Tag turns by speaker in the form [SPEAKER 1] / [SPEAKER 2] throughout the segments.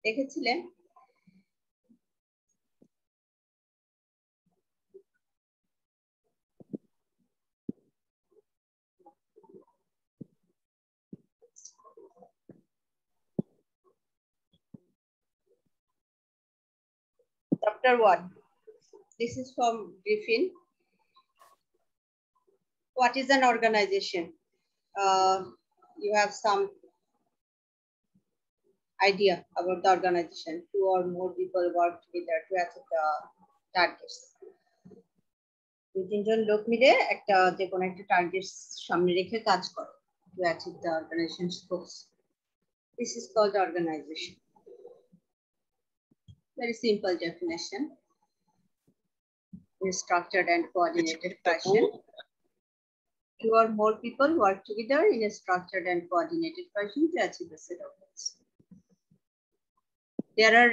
[SPEAKER 1] দেখেছিলেন? Chapter 1. This is from Griffin. What is an organization? You have some idea about the organization. Two or more people work together to achieve the targets. দুই তিনজন লোক মিলে একটা যে কোনো একটা টার্গেট সামনে রেখে কাজ করে to achieve the organization's goals. This is called organization. Very simple definition. In structured and coordinated fashion. Two or more people work together in a structured and coordinated fashion to achieve a set of goals. There are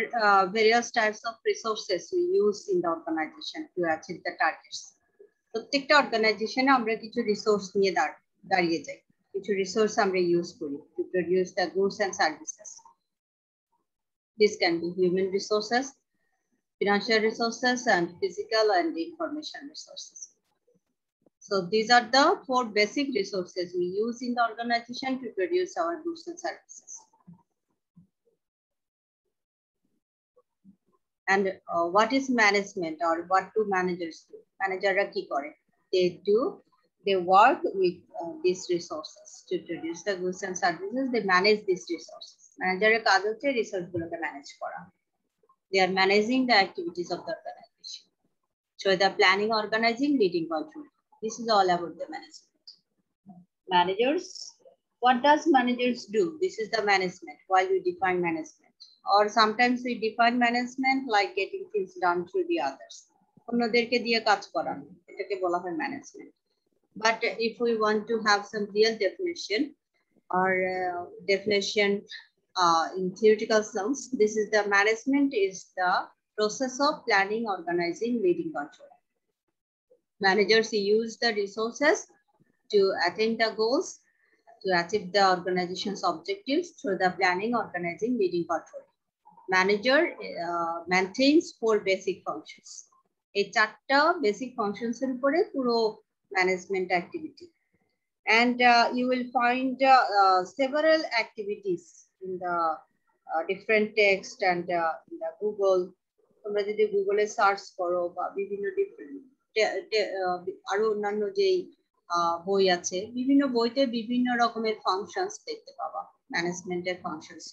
[SPEAKER 1] various types of resources we use in the organization to achieve the targets. প্রত্যেকটা অর্গানাইজেশনে আমরা কিছু resource নিয়ে দাঁড়িয়ে যাই, কিছু resource আমরা use করি to produce the goods and services. This can be human resources, financial resources, and physical and information resources. So these are the 4 basic resources we use in the organization to produce our goods and services. And what is management, or what do managers do? Managerra ki kore? They work with these resources to produce the goods and services. They manage these resources. Manager কাজ হচ্ছে resource গুলোকে manage করা. They are managing the activities of the organization. So the planning, organizing, leading, control. This is all about the management. Managers, what does managers do? This is the management, while we define management. Or sometimes we define management like getting things done through the others. অন্যদেরকে দিয়ে কাজ করানো, এটাকে বলা হয় management. But if we want to have some real definition or definition in theoretical sense, this is the management is the process of planning, organizing, leading, control. Managers use the resources to attain the goals, to achieve the organization's objectives through the planning, organizing, leading, control. Manager maintains 4 basic functions. এই 4টা basic functions এর উপরে পুরো management activity. And you will find several activities in the different text and in the Google. তোমরা যদি Google এ search করো বা বিভিন্ন different আরো অন্যান্য যে বই আছে, বিভিন্ন বইতে বিভিন্ন রকমের functions দেখতে পাবা, ম্যানেজমেন্টের functions.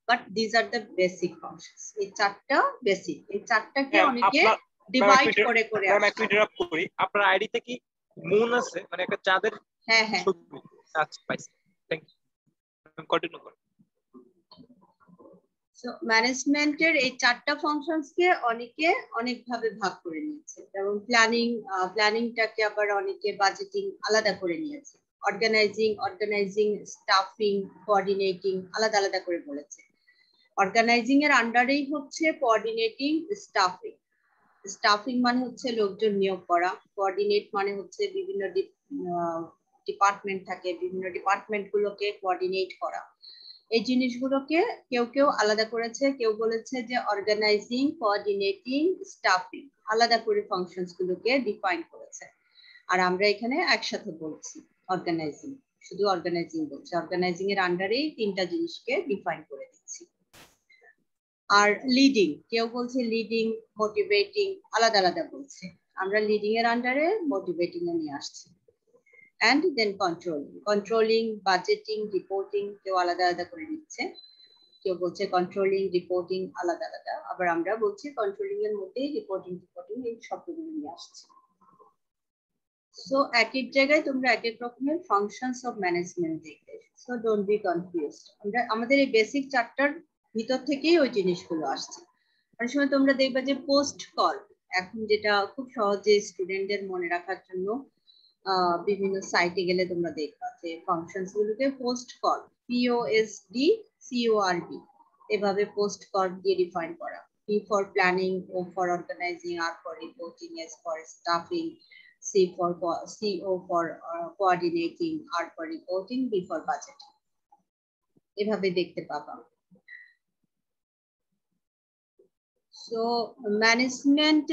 [SPEAKER 1] But these are the basic functions. এই 4টা বেসিক, এই 4টাকে অনেকে ডিভাইড করে করে
[SPEAKER 2] আমি একটু ইন্টারাপ্ট করি। আপনার আইডিতে কি মুন আছে, মানে একটা চাঁদের?
[SPEAKER 1] হ্যাঁ হ্যাঁ,
[SPEAKER 2] আচ্ছা পাইছি, থ্যাংক ইউ, কন্টিনিউ করুন।
[SPEAKER 1] সো ম্যানেজমেন্টের এই 4টা ফাংশনসকে অনেকে অনেকভাবে ভাগ করে নিয়েছে। যেমন প্ল্যানিংটাকে আবার অনেকে বাজেটিং আলাদা করে নিয়েছে, অর্গানাইজিং, স্টাফিং, কোঅর্ডিনেটিং আলাদা আলাদা করে বলেছে। অর্গানাইজিং এর আন্ডারেই হচ্ছে কোঅর্ডিনেটিং, স্টাফিং মানে হচ্ছে লোকজন নিয়োগ করা, কোঅর্ডিনেট মানে হচ্ছে বিভিন্ন ডিপার্টমেন্ট থাকে, বিভিন্ন ডিপার্টমেন্ট গুলোকে কোঅর্ডিনেট করা। এই জিনিসগুলোকে কেউ কেউ আলাদা করেছে, কেউ বলেছে যে অর্গানাইজিং, কোঅর্ডিনেটিং, স্টাফিং আলাদা করে ফাংশনস গুলোকে ডিফাইন করেছে। আর আমরা এখানে একসাথে বলছি অর্গানাইজিং, শুধু অর্গানাইজিং বলছি, অর্গানাইজিং এর আন্ডারেই 3টা জিনিসকে ডিফাইন করে দিচ্ছি। আর লিডিং, কেউ বলছে লিডিং, মোটিভেটিং আলাদা আলাদা বলছে, আমরা লিডিং এর আন্ডারে মোটিভেটিং এ নিয়ে আসছি। And then controlling, budgeting, reporting কেউ আলাদা আলাদা করে নিচ্ছে, কেউ বলছে কন্ট্রোলিং, রিপোর্টিং আলাদা আলাদা, আবার আমরা বলছি কন্ট্রোলিং এর মধ্যে রিপোর্টিং এই শব্দগুলো নিয়ে আসছে। সো এক এক জায়গায় তোমরা এক এক রকমের ফাংশনস অফ ম্যানেজমেন্ট দেখবে, সো ডোন্ট বি কনফিউজড। আমাদের এই বেসিক 4টার ভিতর থেকেই ওই জিনিসগুলো আসছে। অনেক সময় তোমরা দেখবে যে পোস্ট কল, এখন যেটা খুব সহজে স্টুডেন্টদের মনে রাখার জন্য বিভিন্ন সাইটে গেলে তোমরা দেখবা যে ফাংশনস গুলোকে পোস্ট কল, POSTCORB এভাবে পোস্ট কল দিয়ে ডিফাইন করা। P for planning, O for organizing, R for reporting, S for staffing, CO for coordinating, R for reporting, B for budgeting। এভাবে দেখতে পাবা। So management,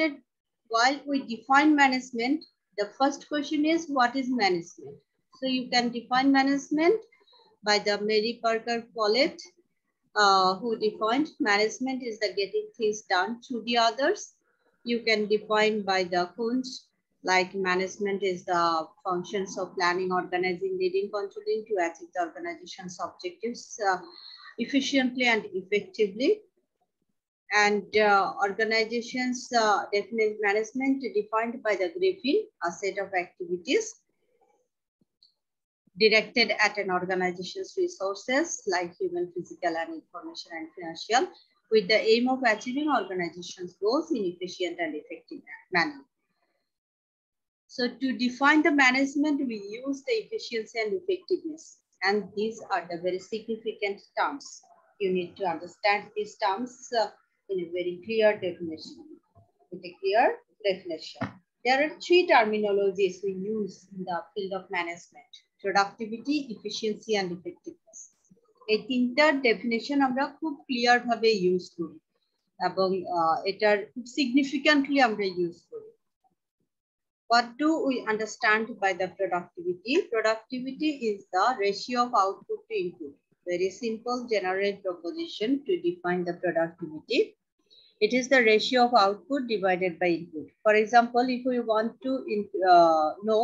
[SPEAKER 1] while we define management, the first question is what is management? So you can define management by the Mary Parker Follett, who defined management is the getting things done through the others. You can define by the Kuntz, like management is the functions of planning, organizing, leading, controlling to achieve the organization's objectives efficiently and effectively. And organizations definite management defined by the Griffin, a set of activities directed at an organization's resources like human, physical, and information and financial, with the aim of achieving organization's goals in efficient and effective manner. So to define the management, we use the efficiency and effectiveness. And these are the very significant terms. You need to understand these terms in a very clear definition. With a clear definition. There are three terminologies we use in the field of management: productivity, efficiency, and effectiveness. এই তিনটার definition আমরা খুব clear ভাবে use করি এবং এটার significantly আমরা use করি। What do we understand by the productivity? Productivity is the ratio of output to input. Very simple general proposition to define the productivity. It is the ratio of output divided by input. For example, if we want to know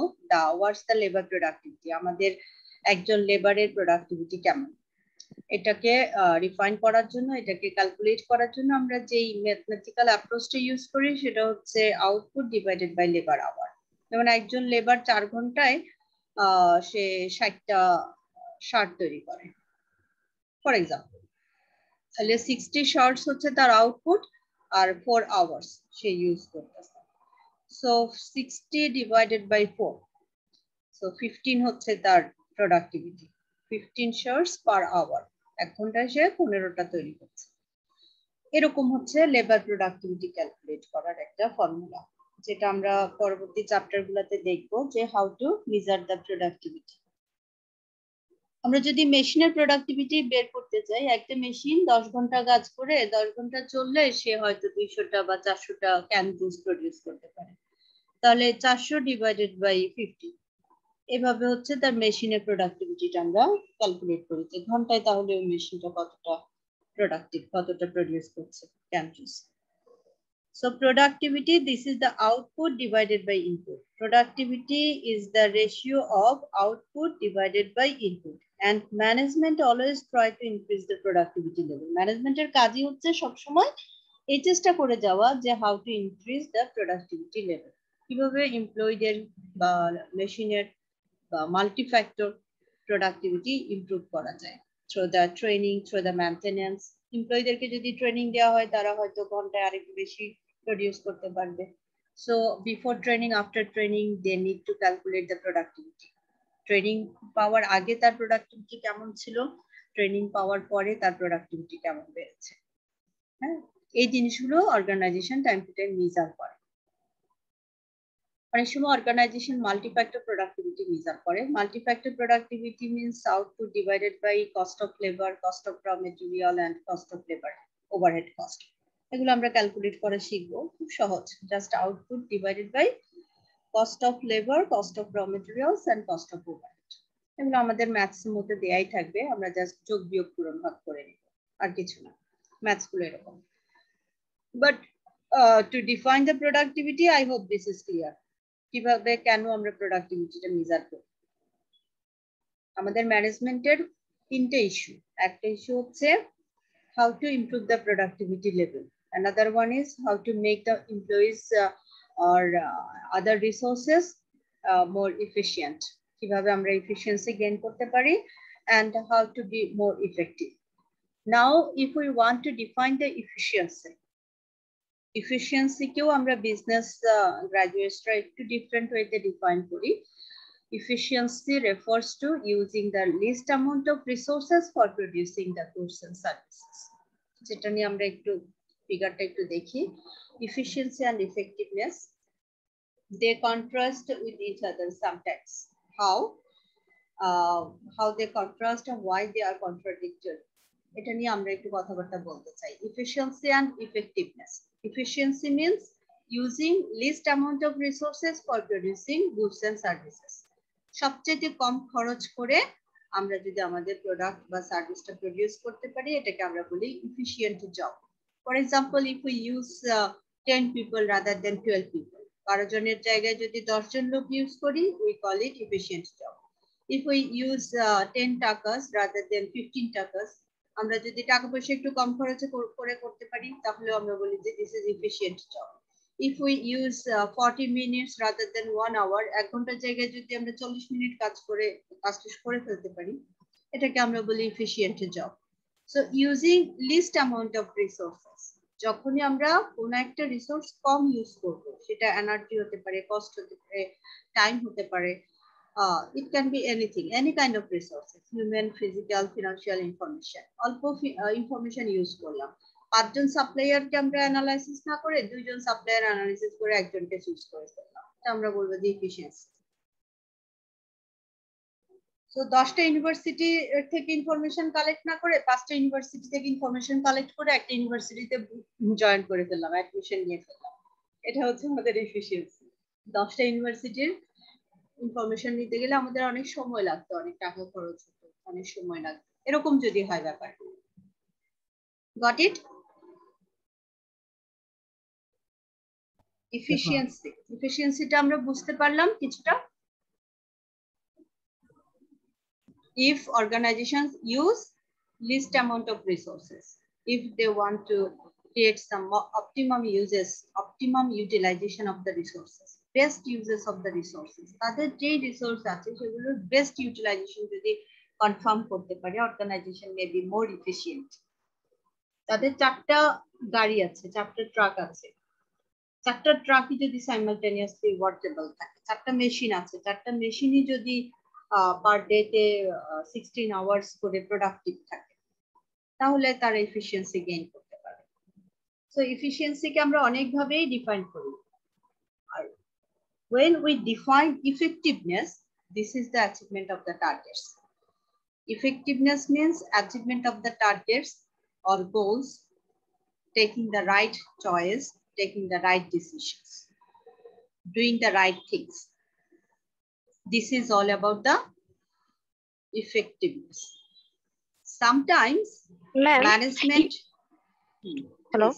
[SPEAKER 1] what's the labor productivity, আমাদের একজন লেবারের productivity কেমন, এটাকে refine করার জন্য, এটাকে calculate করার জন্য আমরা যেই ম্যাথমেটিক্যাল অ্যাপ্রোচটা ইউজ করি সেটা হচ্ছে output divided by labour hour. যেমন একজন লেবার 4 ঘন্টায় সে 60টা শার্ট তৈরি করে ফর এক্সাম্পল, তাহলে 60 শার্টস হচ্ছে তার আউটপুট আর 4 আওয়ার্স সে ইউজ করতেছে। সো 60 ডিভাইডেড বাই 4, সো 15 হচ্ছে তার প্রোডাক্টিভিটি। 15 শার্টস পার আওয়ার, 1 ঘন্টায় সে 15টা তৈরি করছে। এরকম হচ্ছে লেবার প্রোডাক্টিভিটি ক্যালকুলেট করার একটা ফর্মুলা, যেটা আমরা পরবর্তী চ্যাপ্টার গুলোতে দেখবো যে how to measure the productivity. আমরা যদি মেশিনের প্রোডাক্টিভিটি বের করতে চাই, একটা মেশিন 10 ঘন্টা কাজ করে 10 ঘন্টা চললে সে হয়তো 200টা বা 400টা ক্যান জুস প্রডিউস করতে পারে। তাহলে 400 ডিভাইডেড বাই 50, এভাবে হচ্ছে তার মেশিনের প্রোডাক্টিভিটিটা আমরা ক্যালকুলেট করি যে ঘন্টায় তাহলে ওই মেশিনটা কতটা প্রোডাক্টিভ, কতটা প্রডিউস করছে can juice. So productivity, this is the output divided by input. Productivity is the ratio of output divided by input. And management always try to increase the productivity level. Management এর কাজই হচ্ছে সবসময় এই চেষ্টা করে যাওয়া যে how to increase the productivity level. কিভাবে এমপ্লয়ীদের বা মেশিনের বা মাল্টিফ্যাক্টর প্রোডাক্টিভিটি ইমপ্রুভ করা যায় through the training, through the maintenance. এমপ্লয়ীদেরকে যদি ট্রেনিং দেওয়া হয় তারা হয়তো ঘন্টায় আরেকটু বেশি প্রডিউস করতে পারবে। So before training, after training they need to calculate the productivity. Training পাওয়ার আগে তার প্রোডাক্টিভিটি কেমন ছিল, ট্রেনিং পাওয়ার পরে তার প্রোডাক্টিভিটি কেমন বেড়েছে। হ্যাঁ, এই জিনিসগুলো organization time to time measure করে। অনেক সময় অর্গানাইজেশন মাল্টিফ্যাক্টর প্রোডাক্টিভিটি মেজার করে। Multifactor productivity means output divided by cost of labour, cost of raw material and cost of labour, overhead cost. এগুলো আমরা ক্যালকুলেট করা শিখবো, খুব সহজ। Just output divided by cost of labour, cost of raw materials and cost of overhead. এগুলো আমাদের maths এর মধ্যে দেয়াই থাকবে, আমরা জাস্ট যোগ বিয়োগ পূরণ ভাগ করে নিব, আর কিছু না। ম্যাথস গুলো এরকম। But to define the productivity, I hope this is clear. কিভাবে কেন আমরা প্রোডাক্টিভিটিটা মেজার করি। আমাদের ম্যানেজমেন্টের 3টে ইস্যু। একটা ইস্যু হচ্ছে how to improve the productivity level. Another one is how to make the employees or other resources more efficient. কিভাবে আমরা efficiency gain করতে পারি and how to be more effective. Now, if we want to define the efficiency কেও আমরা business গ্রাজুয়েটসরা একটু different ওয়েতে define করি। Efficiency refers to using the least amount of resources for producing the goods and services. যেটা নিয়ে আমরা একটু ফিগারটা একটু দেখি। Efficiency and effectiveness, they contrast with each other sometimes. How they contrast and why they are contradictory, এটা নিয়ে আমরা একটু কথাবার্তা বলতে চাই। Efficiency and effectiveness, Efficiency means using least amount of resources for producing goods and services. সবচেয়ে কম খরচ করে আমরা যদি আমাদের প্রোডাক্ট বা সার্ভিসটা প্রডিউস করতে পারি এটাকে আমরা বলি efficient job. For example, if we use 10 people rather than 12 people, 12 জনের জায়গায় যদি 10 জন লোক ইউজ করি we call it efficient job. If we use 10 takas rather than 15 takas, আমরা যদি টাকা পয়সা একটু কম খরচে করে করতে পারি তাহলে আমরা বলি যে this is efficient job. If we use 40 minutes rather than 1 hour, 1 ঘন্টার জায়গায় যদি আমরা 40 মিনিট কাজ করে ফেলতে পারি এটাকে আমরা বলি efficient job. So using least amount of resources, যখনই আমরা কোনো একটা রিসোর্স কম ইউজ করব, সেটা এনার্জি হতে পারে, কস্ট হতে পারে, টাইম হতে পারে, it can be anything, any kind of resources, human, physical, financial information. অল্প ইনফরমেশন ইউজ করলাম, 5 জন সাপ্লায়ারকে আমরা অ্যানালাইসিস না করে 2 জন সাপ্লায়ার অ্যানালাইসিস করে একজনকে চুজ করে ফেললাম, এটা আমরা বলবো যে এফিশিয়েন্সি। সো 10টা ইউনিভার্সিটি থেকে ইনফরমেশন কালেক্ট না করে 5টা ইউনিভার্সিটি থেকে ইনফরমেশন কালেক্ট করে একটা ইউনিভার্সিটিতে জয়েন করে ফেললাম, অ্যাডমিশন নিয়ে ফেললাম, এটা হচ্ছে আমাদের এফিশিয়েন্সি। 10টা ইউনিভার্সিটির ইনফরমেশন নিতে গেলে আমাদের অনেক সময় লাগতো, অনেক টাকা খরচ হতো, অনেক সময় লাগতো, এরকম যদি হয় ব্যাপার। Got it? এফিশিয়েন্সিটা আমরা বুঝতে পারলাম কিছুটা। If organizations use least amount of resources, if they want to create some optimum utilization of the resources, best uses of the resources, তাদের যে রিসোর্স আছে সেগুলোর বেস্ট ইউটিলাইজেশন যদি কনফার্ম করতে পারে, organization may be more efficient. তাদের 4টা গাড়ি আছে, 4টা ট্রাক আছে, 4টা ট্রাকই যদি সাইমালটেনিয়াসলি ওয়ার্কেবল থাকে, 4টা মেশিন আছে, 4টা মেশিনই যদি পার ডেতে 16 আওয়ার্স করে প্রোডাক্টিভ থাকে তাহলে তারা এফিশিয়েন্সি গেইন করতে পারে। সো এফিশিয়েন্সিকে আমরা অনেকভাবেই ডিফাইন করি। আর when we define effectiveness, this is the achievement of the targets. Effectiveness means achievement of the targets or goals, taking the right choice, taking the right decisions, doing the right things. This is all about the effectiveness. Sometimes management.
[SPEAKER 3] Hello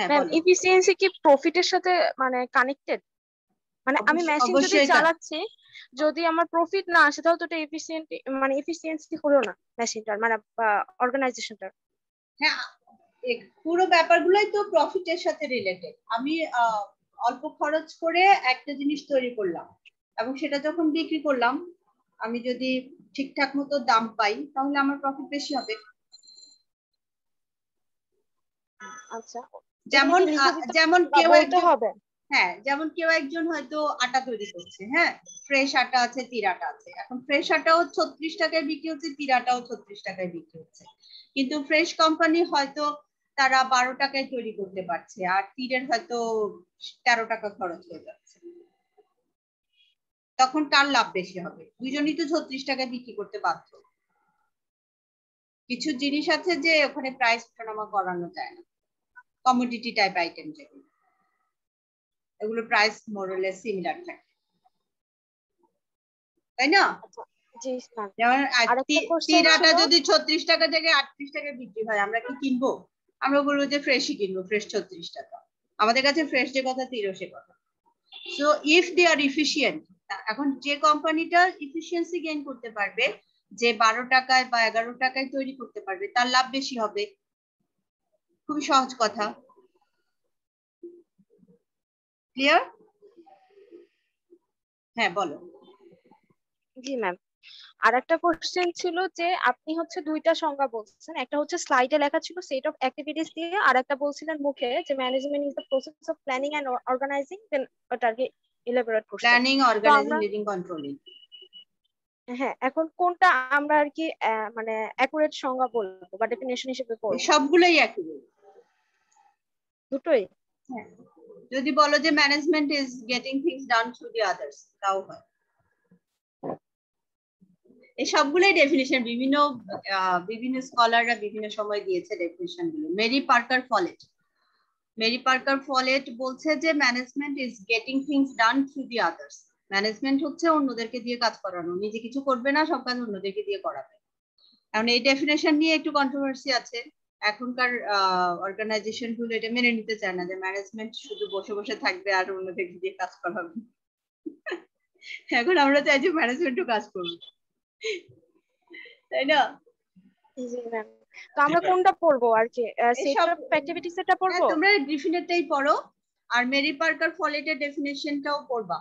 [SPEAKER 3] ma'am, efficiency কি প্রফিটের সাথে মানে connected? মানে আমি machine যদি চালাচ্ছি, যদি আমার প্রফিট না আসে তাহলে তো এটা এফিশিয়েন্সি হলো না মেশিনটার, মানে অর্গানাইজেশনটার।
[SPEAKER 1] হ্যাঁ, পুরো ব্যাপারগুলোই তো প্রফিটের সাথে রিলেটেড। আমি অল্প খরচ করে একটা জিনিস তৈরি করলাম এবং সেটা যখন বিক্রি করলাম, আমি যদি ঠিকঠাক মতো দাম পাই তাহলে আমার প্রফিট বেশি হবে।
[SPEAKER 3] আচ্ছা,
[SPEAKER 1] যেমন কেউ একজন হবে, হ্যাঁ, যেমন কেউ একজন হয়তো আটা তৈরি করছে, হ্যাঁ, ফ্রেশ আটা আছে, তীর আটা আছে। এখন ফ্রেশ আটাও 36 টাকায় বিক্রি হচ্ছে, তীর আটাও 36 টাকায় বিক্রি হচ্ছে, কিন্তু ফ্রেশ কোম্পানি হয়তো তারা 12 টাকায় তৈরি করতে পারছে আর তীরের হয়তো 13 টাকা খরচ হয়ে যাচ্ছে। তখন কার লাভ বেশি হবে? দুজনই তো 36 টাকায় বিক্রি করতে বাধ্য। কিছু জিনিস আছে যে ওখানে প্রাইস ওঠানামা করানো যায় না, কমোডিটি টাইপ আইটেম যেগুলো, এগুলো প্রাইস মোরলেস সিমিলার থাকে, তাই না? যেমন তীর আটা যদি 36 টাকা জায়গায় 38 টাকায় বিক্রি হয়, আমরা কি কিনবো? আমরা বলবো যে ফ্রেশই কিনবো, ফ্রেশ 36 টাকা। আমাদের কাছে ফ্রেশ যে কথা, তীরও সে কথা। So if they are efficient, এখন যে কোম্পানিটা এফিশিয়েন্সি গেইন করতে পারবে, যে 12 টাকায় বা 11 টাকায় তৈরি করতে পারবে, তার লাভ বেশি হবে। খুবই সহজ কথা। ক্লিয়ার? হ্যাঁ, বলো।
[SPEAKER 3] জি ম্যাম, আর একটা কোশ্চেন ছিল যে আপনি হচ্ছে 2টা সংজ্ঞা বলছেন, একটা হচ্ছে স্লাইডে লেখা ছিল সেট অফ অ্যাক্টিভিটিস দিয়ে, আর একটা বলছিলেন মুখে যে management is the process of planning and organising, then ওটাকে ইলাবোরেট করছেন।
[SPEAKER 1] Planning, organising, leading, controlling.
[SPEAKER 3] হ্যাঁ, এখন কোনটা আমরা আর কি মানে অ্যাকুরেট সংজ্ঞা বলবো বা ডেফিনিশন হিসেবে বলবো?
[SPEAKER 1] সবগুলোই অ্যাকুরেট,
[SPEAKER 3] দুটোই।
[SPEAKER 1] হ্যাঁ, যদি বলো যে management is getting things done through the others, তাও হয়। এই সবগুলোই ডেফিনিশন বিভিন্ন স্কলাররা বিভিন্ন সময় দিয়েছে ডেফিনিশন গুলো। Mary Parker Follett, Mary Parker Follett বলছে যে management is getting things done through the others. Management হচ্ছে অন্যদেরকে দিয়ে কাজ করানো, নিজে কিছু করবে না, সব কাজ অন্যদেরকে দিয়ে করাবে। কারণ এই ডেফিনেশন নিয়ে একটু কন্ট্রোভার্সি আছে। এখনকার অর্গানাইজেশন গুলো এটা মেনে নিতে চায় না যে ম্যানেজমেন্ট শুধু বসে বসে থাকবে আর অন্যদেরকে দিয়ে কাজ করাবে। এখন আমরা চাই যে ম্যানেজমেন্টও কাজ করবে, তাই না?
[SPEAKER 3] জি ম্যাম। তো আমরা কোনটা পড়বো আর কি, সেট
[SPEAKER 1] এসব
[SPEAKER 3] অফ অ্যাক্টিভিটিস এটা পড়বো?
[SPEAKER 1] তোমরা ডিফিনেটটাই পড়ো, আর মেরি পার্কার ফলেটের ডেফিনেশনটাও পড়বা।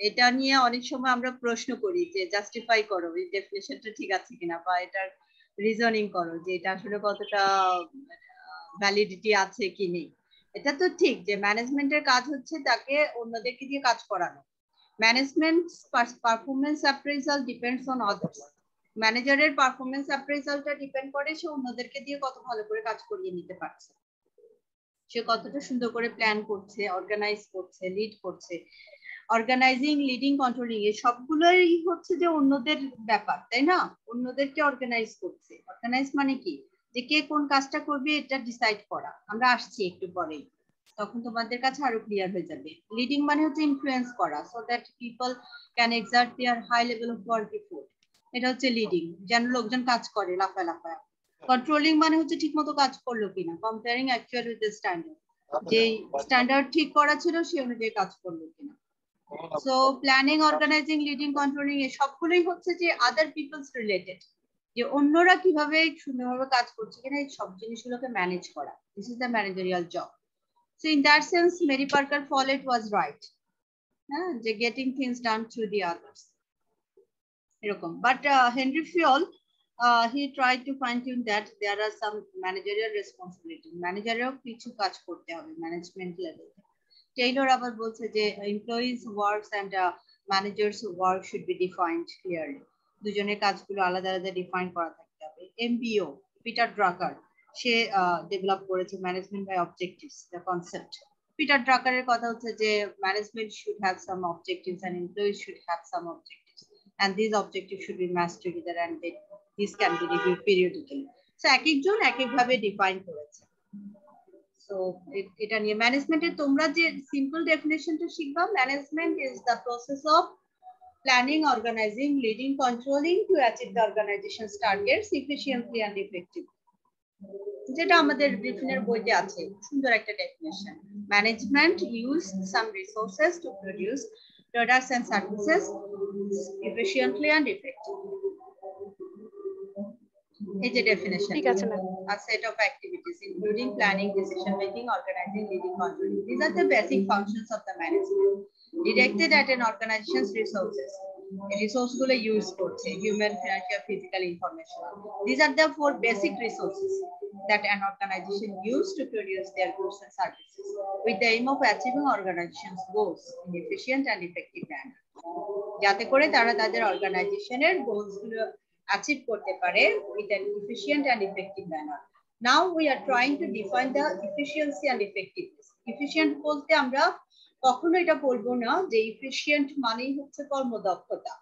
[SPEAKER 1] এটা নিয়ে অনেক সময় আমরা প্রশ্ন করি যে জাস্টিফাই করো এই ডেফিনেশনটা ঠিক আছে কিনা, বা এটার রিজনিং করো যে এটা আসলে কতটা ভ্যালিডিটি আছে কি নেই। এটা তো ঠিক যে ম্যানেজমেন্টের কাজ হচ্ছে তাকে অন্যদেরকে দিয়ে কাজ করানো। Management performance appraisal depends on others. ম্যানেজারের পারফরমেন্স অ্যাপ্রেজালটা ডিপেন্ড করে সে অন্যদেরকে দিয়ে কত ভালো করে কাজ করিয়ে নিতে পারছে, সে কতটা সুন্দর করে প্ল্যান করছে, অর্গানাইজ করছে, লিড করছে। অর্গানাইজিং, লিডিং, কন্ট্রোলিং এই সবগুলোই হচ্ছে যে অন্যদের ব্যাপার, তাই না? অন্যদেরকে অর্গানাইজ করছে। অর্গানাইজ মানে কি, যে কে কোন কাজটা করবে এটা ডিসাইড করা। আমরা আসছি একটু পরেই, তখন তোমাদের কাছে আরো ক্লিয়ার হয়ে যাবে। লিডিং মানে হচ্ছে ইনফ্লুয়েন্স করা, so that people can exert their high level of work effort. এটা হচ্ছে লিডিং, যেন লোকজন কাজ করে লাফায় লাফায়। কন্ট্রোলিং মানে হচ্ছে ঠিক মতো কাজ করলো কিনা, comparing actual with the standard, যে স্ট্যান্ডার্ড ঠিক করা ছিল সে অনুযায়ী কাজ করলো কিনা। So planning, organising, leading, controlling এই সবগুলোই হচ্ছে যে আদার পিপলস রিলেটেড, যে অন্যরা কিভাবে সুন্দরভাবে কাজ করছে কিনা এই সব জিনিসগুলোকে ম্যানেজ করা। This is the managerial job. So in that sense Mary Parker Follett was right, হ্যাঁ, যে getting things done through the others এরকম। But Henri Fayol he tried to fine tune that there are some managerial responsibility, ম্যানেজারেও কিছু কাজ করতে হবে management level. Taylor আবার বলছে যে employees works and managers work should be defined clearly, দুজনের কাজগুলো আলাদা আলাদা ডিফাইন করা থাকতে হবে। এমবিও পিটার ড্রাকার সে ডেভেলপ করেছে management by objectives the concept. Peter ড্রাকারের কথা হচ্ছে যে management should have some objectives and employees should have some objectives, and these objectives should be matched together and this can be reviewed periodically. So এক একজন এক একভাবে define করেছে। So এটা নিয়ে ম্যানেজমেন্টের তোমরা যে সিম্পল ডেফিনেশনটা শিখবা, management is the process of planning, organising, leading, controlling to achieve the organisation's targets efficiently and effectively, যেটা আমাদের ব্রিফিনের বইতে আছে, সুন্দর একটা definition. Management use some resources to produce products and services efficiently and effectively. Is a definition.
[SPEAKER 3] ঠিক আছে ma'am.
[SPEAKER 1] A set of activities including planning, decision making, organizing, leading, controlling. These are the basic functions of the management directed at an organization's resources. Resource গুলো use করছে, human, financial, physical, information. These are the 4 basic resources that an organization use to produce their goods and services with the aim of achieving organization's goals in efficient and effective manner, যাতে করে তারা তাদের অর্গানাইজেশনের goals গুলো achieve করতে পারে with an efficient and effective manner. Now we are trying to define the efficiency and effectiveness. Efficient বলতে আমরা কখনো এটা বলবো না যে efficient মানেই হচ্ছে কর্মদক্ষতা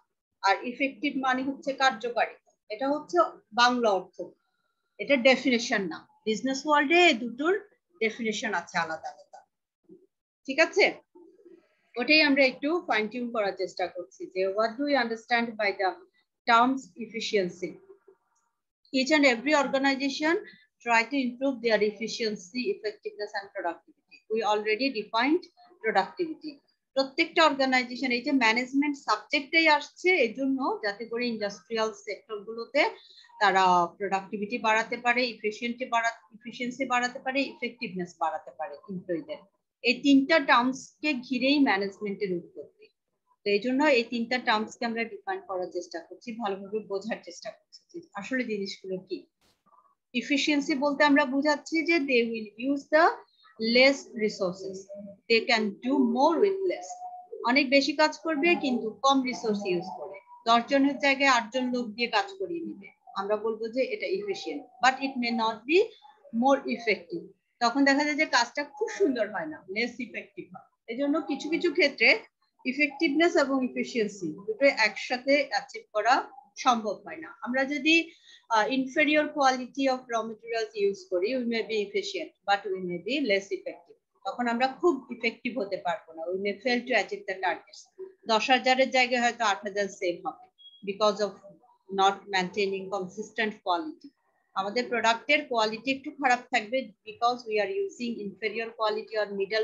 [SPEAKER 1] আর effective মানে হচ্ছে কার্যকারিতা। এটা হচ্ছে বাংলা অর্থ, এটা ডেফিনেশন না। বিজনেস ওয়ার্ল্ডে দুটোর ডেফিনেশন আছে আলাদা আলাদা, ঠিক আছে? ওটাই আমরা একটু ফাইন টিউন করার চেষ্টা করছি যে what do we understand by the terms efficiency. Each and every organization try to improve their efficiency, effectiveness and productivity. We already defined productivity. প্রত্যেকটা অর্গানাইজেশন এই যে ম্যানেজমেন্ট সাবজেক্টটাই আসছে এই জন্য যাতে করে ইন্ডাস্ট্রিয়াল সেক্টর গুলোতে তারা প্রোডাক্টিভিটি বাড়াতে পারে, এফিশিয়েন্সি বাড়াতে পারে, ইফেক্টিভনেস বাড়াতে পারে এমপ্লয়ীদের। এই তিনটা টার্মসকে ঘিরেই ম্যানেজমেন্টের উৎপত্তি। তো এই জন্য এই তিনটা টার্মসকে আমরা ডিফাইন করার চেষ্টা করছি, ভালোভাবে বোঝার চেষ্টা করছি আসলে জিনিসগুলো কি। এফিশিয়েন্সি বলতে আমরা বুঝাচ্ছি যে they will use the less resources, they can do more with less. অনেক বেশি কাজ করবে কিন্তু কম রিসোর্স ইউজ করে, 10 জনের জায়গায় 8 জন লোক দিয়ে কাজ করিয়ে নিবে, আমরা বলবো যে এটা efficient. But it May not B more effective, তখন দেখা যায় যে কাজটা খুব সুন্দর হয় না, লেস ইফেক্টিভ হয়। এই জন্য কিছু কিছু ক্ষেত্রে ইফেক্টিভনেস এবং এফিশিয়েন্সি দুটো একসাথে অ্যাচিভ করা সম্ভব হয় না। আমরা যদি inferior quality of raw materials use করি, we may be efficient but we may be less effective, তখন আমরা খুব ইফেক্টিভ হতে পারবো না। We may fail to achieve the targets. 10,000-এর জায়গায় হয়তো 8,000 সেভ হবে because of not maintaining consistent quality. আমাদের প্রোডাক্টের কোয়ালিটি একটু খারাপ থাকবে because we are using inferior quality or middle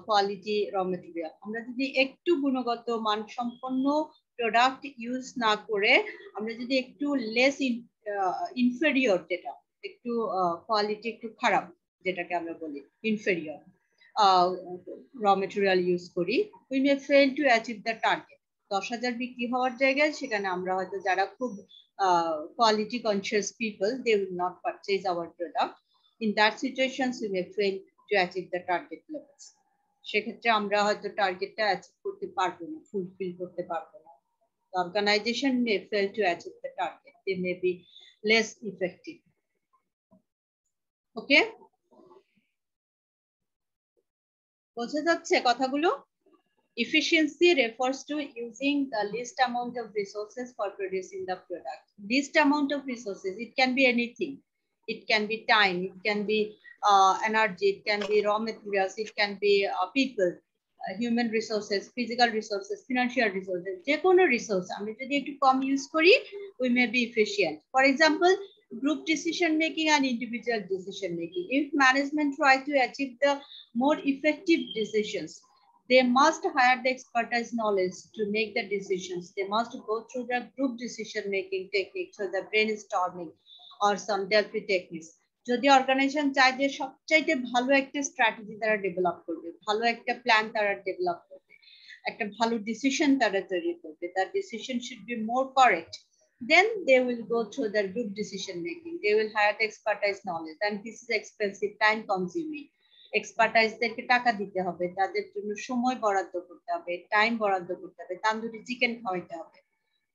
[SPEAKER 1] quality raw material. আমরা যদি একটু গুণগত মানসম্পন্ন প্রোডাক্ট ইউজ না করে আমরা যদি একটু লেস ইনফেরিয়র, যেটা একটু কোয়ালিটি একটু খারাপ, যেটাকে আমরা বলি ইনফেরিয়র র মেটেরিয়াল ইউজ করি, we may fail to achieve the target. 10,000 বিক্রি হওয়ার জায়গায় সেখানে আমরা হয়তো যারা খুব quality conscious people, they will not purchase our product. In that situation we may fail to achieve the target levels. সেক্ষেত্রে আমরা হয়তো টার্গেটটা অ্যাচিভ করতে পারবো না, ফুলফিল করতে পারবো না। The organization may fail to achieve the target. They may be less effective. Okay? বোঝা যাচ্ছে কথাগুলো? Efficiency refers to using the least amount of resources for producing the product. Least amount of resources, it can be anything. It can be time, it can be energy, it can be raw materials, it can be people, human resources, physical resources, financial resources. যে কোনো resource আমরা যদি একটু কম use করি, we may be efficient. For example, group decision making and individual decision making. If management try to achieve the more effective decisions, they must hire the expertise knowledge to make the decisions. They must go through the group decision making techniques, so the brainstorming or some Delphi techniques. যদি organisation চায় যে সবচাইতে ভালো একটা strategy তারা develop করবে, ভালো একটা প্ল্যান তারা ডেভেলপ করবে, একটা ভালো ডিসিশন তারা তৈরি করবে, তার decision should be more correct, then they will go through the group decision making. They will hire the expertise knowledge, and this is expensive, time consuming. এক্সপার্টাইজদেরকে টাকা দিতে হবে, তাদের জন্য সময় বরাদ্দ করতে হবে, টাইম বরাদ্দ করতে হবে, তান্দুরি চিকেন খাওয়াইতে হবে,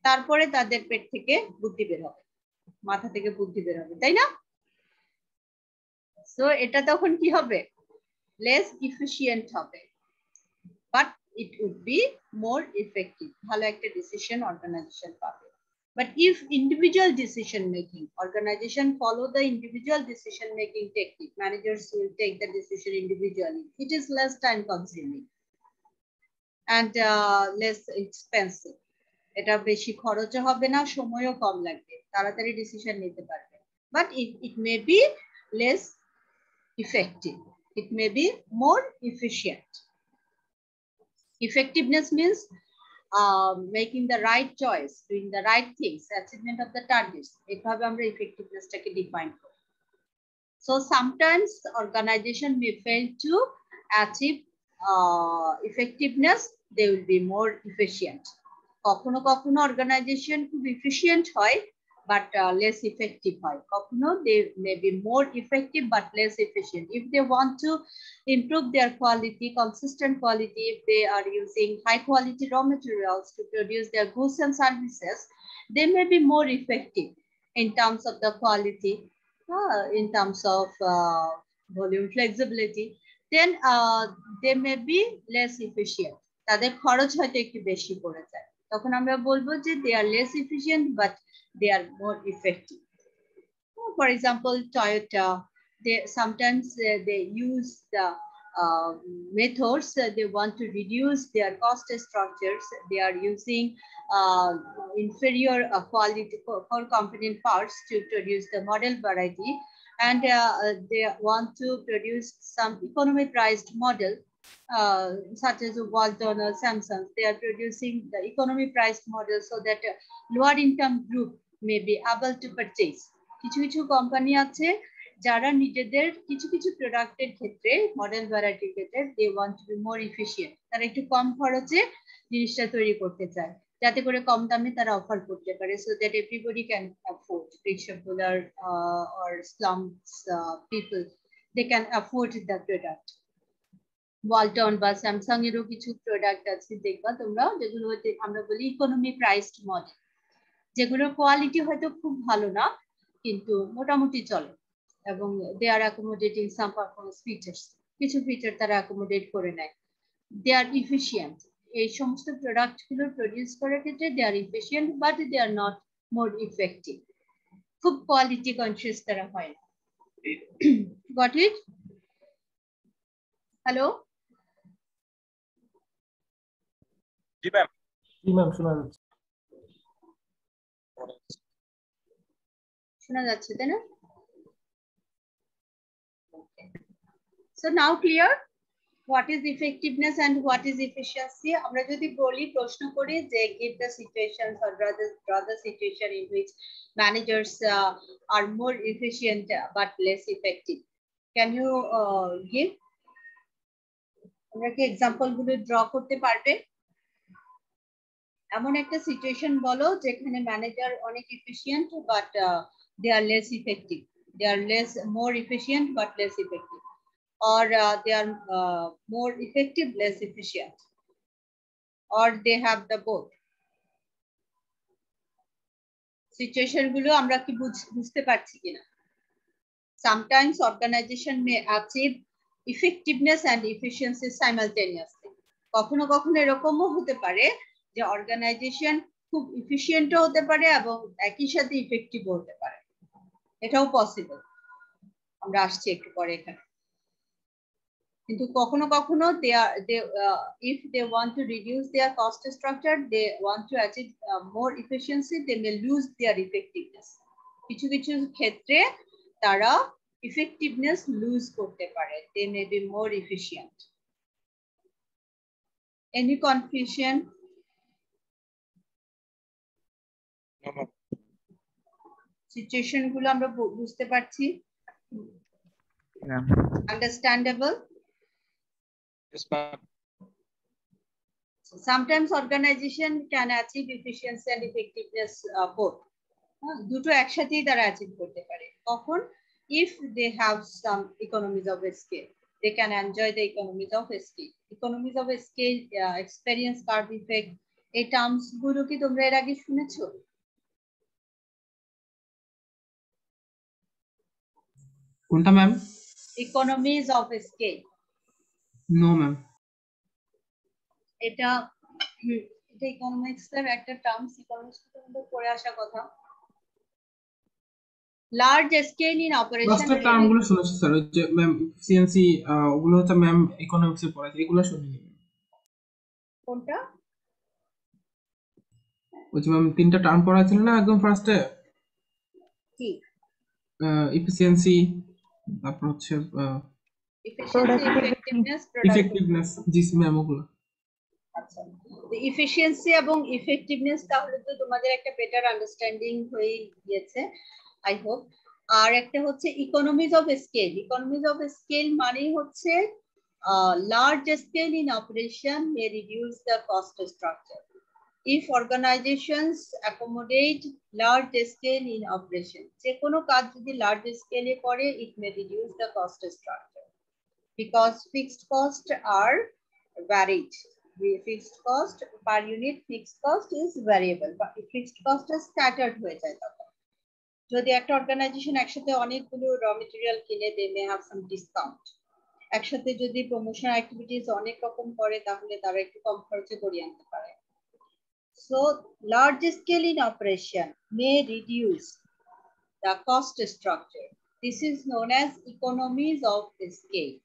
[SPEAKER 1] তারপরে তাদের পেট থেকে বুদ্ধি বের হবে, মাথা থেকে বুদ্ধি বের হবে, তাই না? সো এটা তখন কি হবে? লেস ইফিশিয়েন্ট হবে, but it would be more effective. ভালো একটা ডিসিশন অর্গানাইজেশন পাবে। But if individual decision making, organization follow the individual decision making technique, managers will take the decision individually. It is less time consuming and less expensive. এটা বেশি খরচও হবে না, সময়ও কম লাগবে, তাড়াতাড়ি ডিসিশন নিতে পারবে। But it may be less effective. It may be more efficient. Effectiveness means making the right choice, doing the right things, achievement of the targets. এভাবে আমরা effectiveness-টাকে define করি। So sometimes organization may fail to achieve effectiveness, they will be more efficient. কখনো কখনো organization খুব efficient হয় but less effective হয়, কখনো they may be more effective but less efficient. If they want to improve their quality, consistent quality, if they are using high quality raw materials to produce their goods and services, they may be more effective in terms of the quality, in terms of volume flexibility, then they may be less efficient. তাদের খরচ হয়তো একটু বেশি পড়ে যায়, তখন আমরা বলবো যে they are less efficient but they are more effective. For example, Toyota, they sometimes they use the methods, they want to reduce their cost structures. They are using inferior quality core component parts to produce the model variety, and they want to produce some economy priced model, such as Walton or Samsung. They are producing the economy priced model so that lower income group may be able to purchase. কিছু কিছু company আছে যারা নিজেদের কিছু কিছু প্রোডাক্টের ক্ষেত্রে, model ভ্যারাইটির ক্ষেত্রে, they want to be more efficient. তারা একটু কম খরচে জিনিসটা তৈরি করতে চায়, যাতে করে কম দামে তারা অফার করতে পারে, so that everybody can afford, rickshaw puller or slums people, they can afford the product. Walton বা স্যামসাং এরও কিছু প্রোডাক্ট আছে দেখবা তোমরা, যেগুলো আমরা বলি ইকোনমি প্রাইসড মডেল, যেগুলোর কোয়ালিটি হয়তো খুব ভালো না কিন্তু মোটামুটি চলে, এবং দে আর অ্যাকোমোডেটিং সাম পারফরম্যান্স ফিচার্স, কিছু ফিচার তারা অ্যাকোমোডেট করে নেয়, দে আর ইফিশিয়েন্ট। এই সমস্ত প্রোডাক্ট গুলো প্রডিউস করার ক্ষেত্রে they are efficient but they are not more effective. খুব কোয়ালিটি কনসিয়াস তারা হয় না। Got it? হ্যালো
[SPEAKER 2] জি ম্যাম।
[SPEAKER 4] জি ম্যাম, শোনা যাচ্ছে।
[SPEAKER 1] শোনা যাচ্ছে তাই না? So now clear what is effectiveness and what is efficiency? আমরা যদি বলি প্রশ্ন করি যে give the situations or draw the situation in which managers are more efficient but less effective. Can you give? আমরা কি এক্সাম্পল গুলো ড্র করতে পারবে? এমন একটা সিচুয়েশন বলো যেখানে ম্যানেজার অনেক efficient but they are less effective. They are more efficient but less effective. Or they are more effective, less efficient, or they have the both. Situation গুলো আমরা কি বুঝতে পারছি কিনা? Sometimes organization may achieve effectiveness and efficiency simultaneously. কখনো কখনো এরকমও হতে পারে যে অর্গানাইজেশন খুব এফিশিয়েন্টও হতে পারে এবং একই সাথে ইফেক্টিভও হতে পারে, এটাও পসিবল। আমরা আসছি একটু পরে এখানে। কিন্তু কখনো কখনো if they want to reduce their cost structure, they want to achieve more efficiency, they may lose their effectiveness. কিছু কিছু ক্ষেত্রে তারা effectiveness lose করতে পারে, they may be more efficient. Any confusion? Situation গুলো আমরা বুঝতে পারছি? Understandable?
[SPEAKER 2] Yes, ma'am.
[SPEAKER 1] Sometimes organization can achieve efficiency and effectiveness both. দুটো একসাথেই তারা অ্যাচিভ করতে পারে। কখন? If they have some economies of scale, they can enjoy the economies of scale. Economies of scale, experience curve effect, এই terms গুলো কি তোমরা এর আগে শুনেছো?
[SPEAKER 4] কোনটা ma'am?
[SPEAKER 1] Economies of scale.
[SPEAKER 4] No ma'am.
[SPEAKER 1] এটা ইকোনমিক্স এর একটা টার্মস, ইকোনমিক্স থেকে আমাদের পড়ে আসা কথা। Large scale in operation.
[SPEAKER 4] Master টার্মগুলো শুনেছি স্যার, ওই যে ম্যাম এফিসিয়েন্সি, ওগুলো হচ্ছে ম্যাম ইকোনমিক্সে পড়াইছে, এগুলো শুনিনি।
[SPEAKER 1] কোনটা?
[SPEAKER 4] ওই যে ম্যাম তিনটা টার্ম পড়াইছিল না একদম ফার্স্টে,
[SPEAKER 1] কি?
[SPEAKER 4] এফিসিয়েন্সি, তারপর হচ্ছে
[SPEAKER 1] এফিশিয়েন্সি, ইফেক্টিভনেস,
[SPEAKER 4] ইফেক্টিভনেস। জি ম্যাম, ওগুলো।
[SPEAKER 1] আচ্ছা, এফিশিয়েন্সি এবং ইফেক্টিভনেস তাহলে তো তোমাদের একটা বেটার আন্ডারস্ট্যান্ডিং হয়ে গিয়েছে, আই হোপ। আর একটা হচ্ছে economies of scale. Economies of scale মানে হচ্ছে large scale in operation May reduce the cost structure. If organizations accommodate large scale in operation, যে কোনো কাজ যদি লার্জ স্কেলে করে, it may reduce the cost structure because fixed costs are varied. The fixed cost per unit, fixed cost is variable, but fixed cost is scattered হয়ে যায় তখন। যদি একটা অর্গানাইজেশন একসাথে অনেকগুলো র মেটেরিয়াল কিনে, they may have some discount. একসাথে যদি প্রমোশন অ্যাক্টিভিটিস অনেক রকম করে তাহলে তারা একটু কম খরচে করিয়ে আনতে পারে। So large scale in operation may reduce the cost structure. This is known as economies of scale.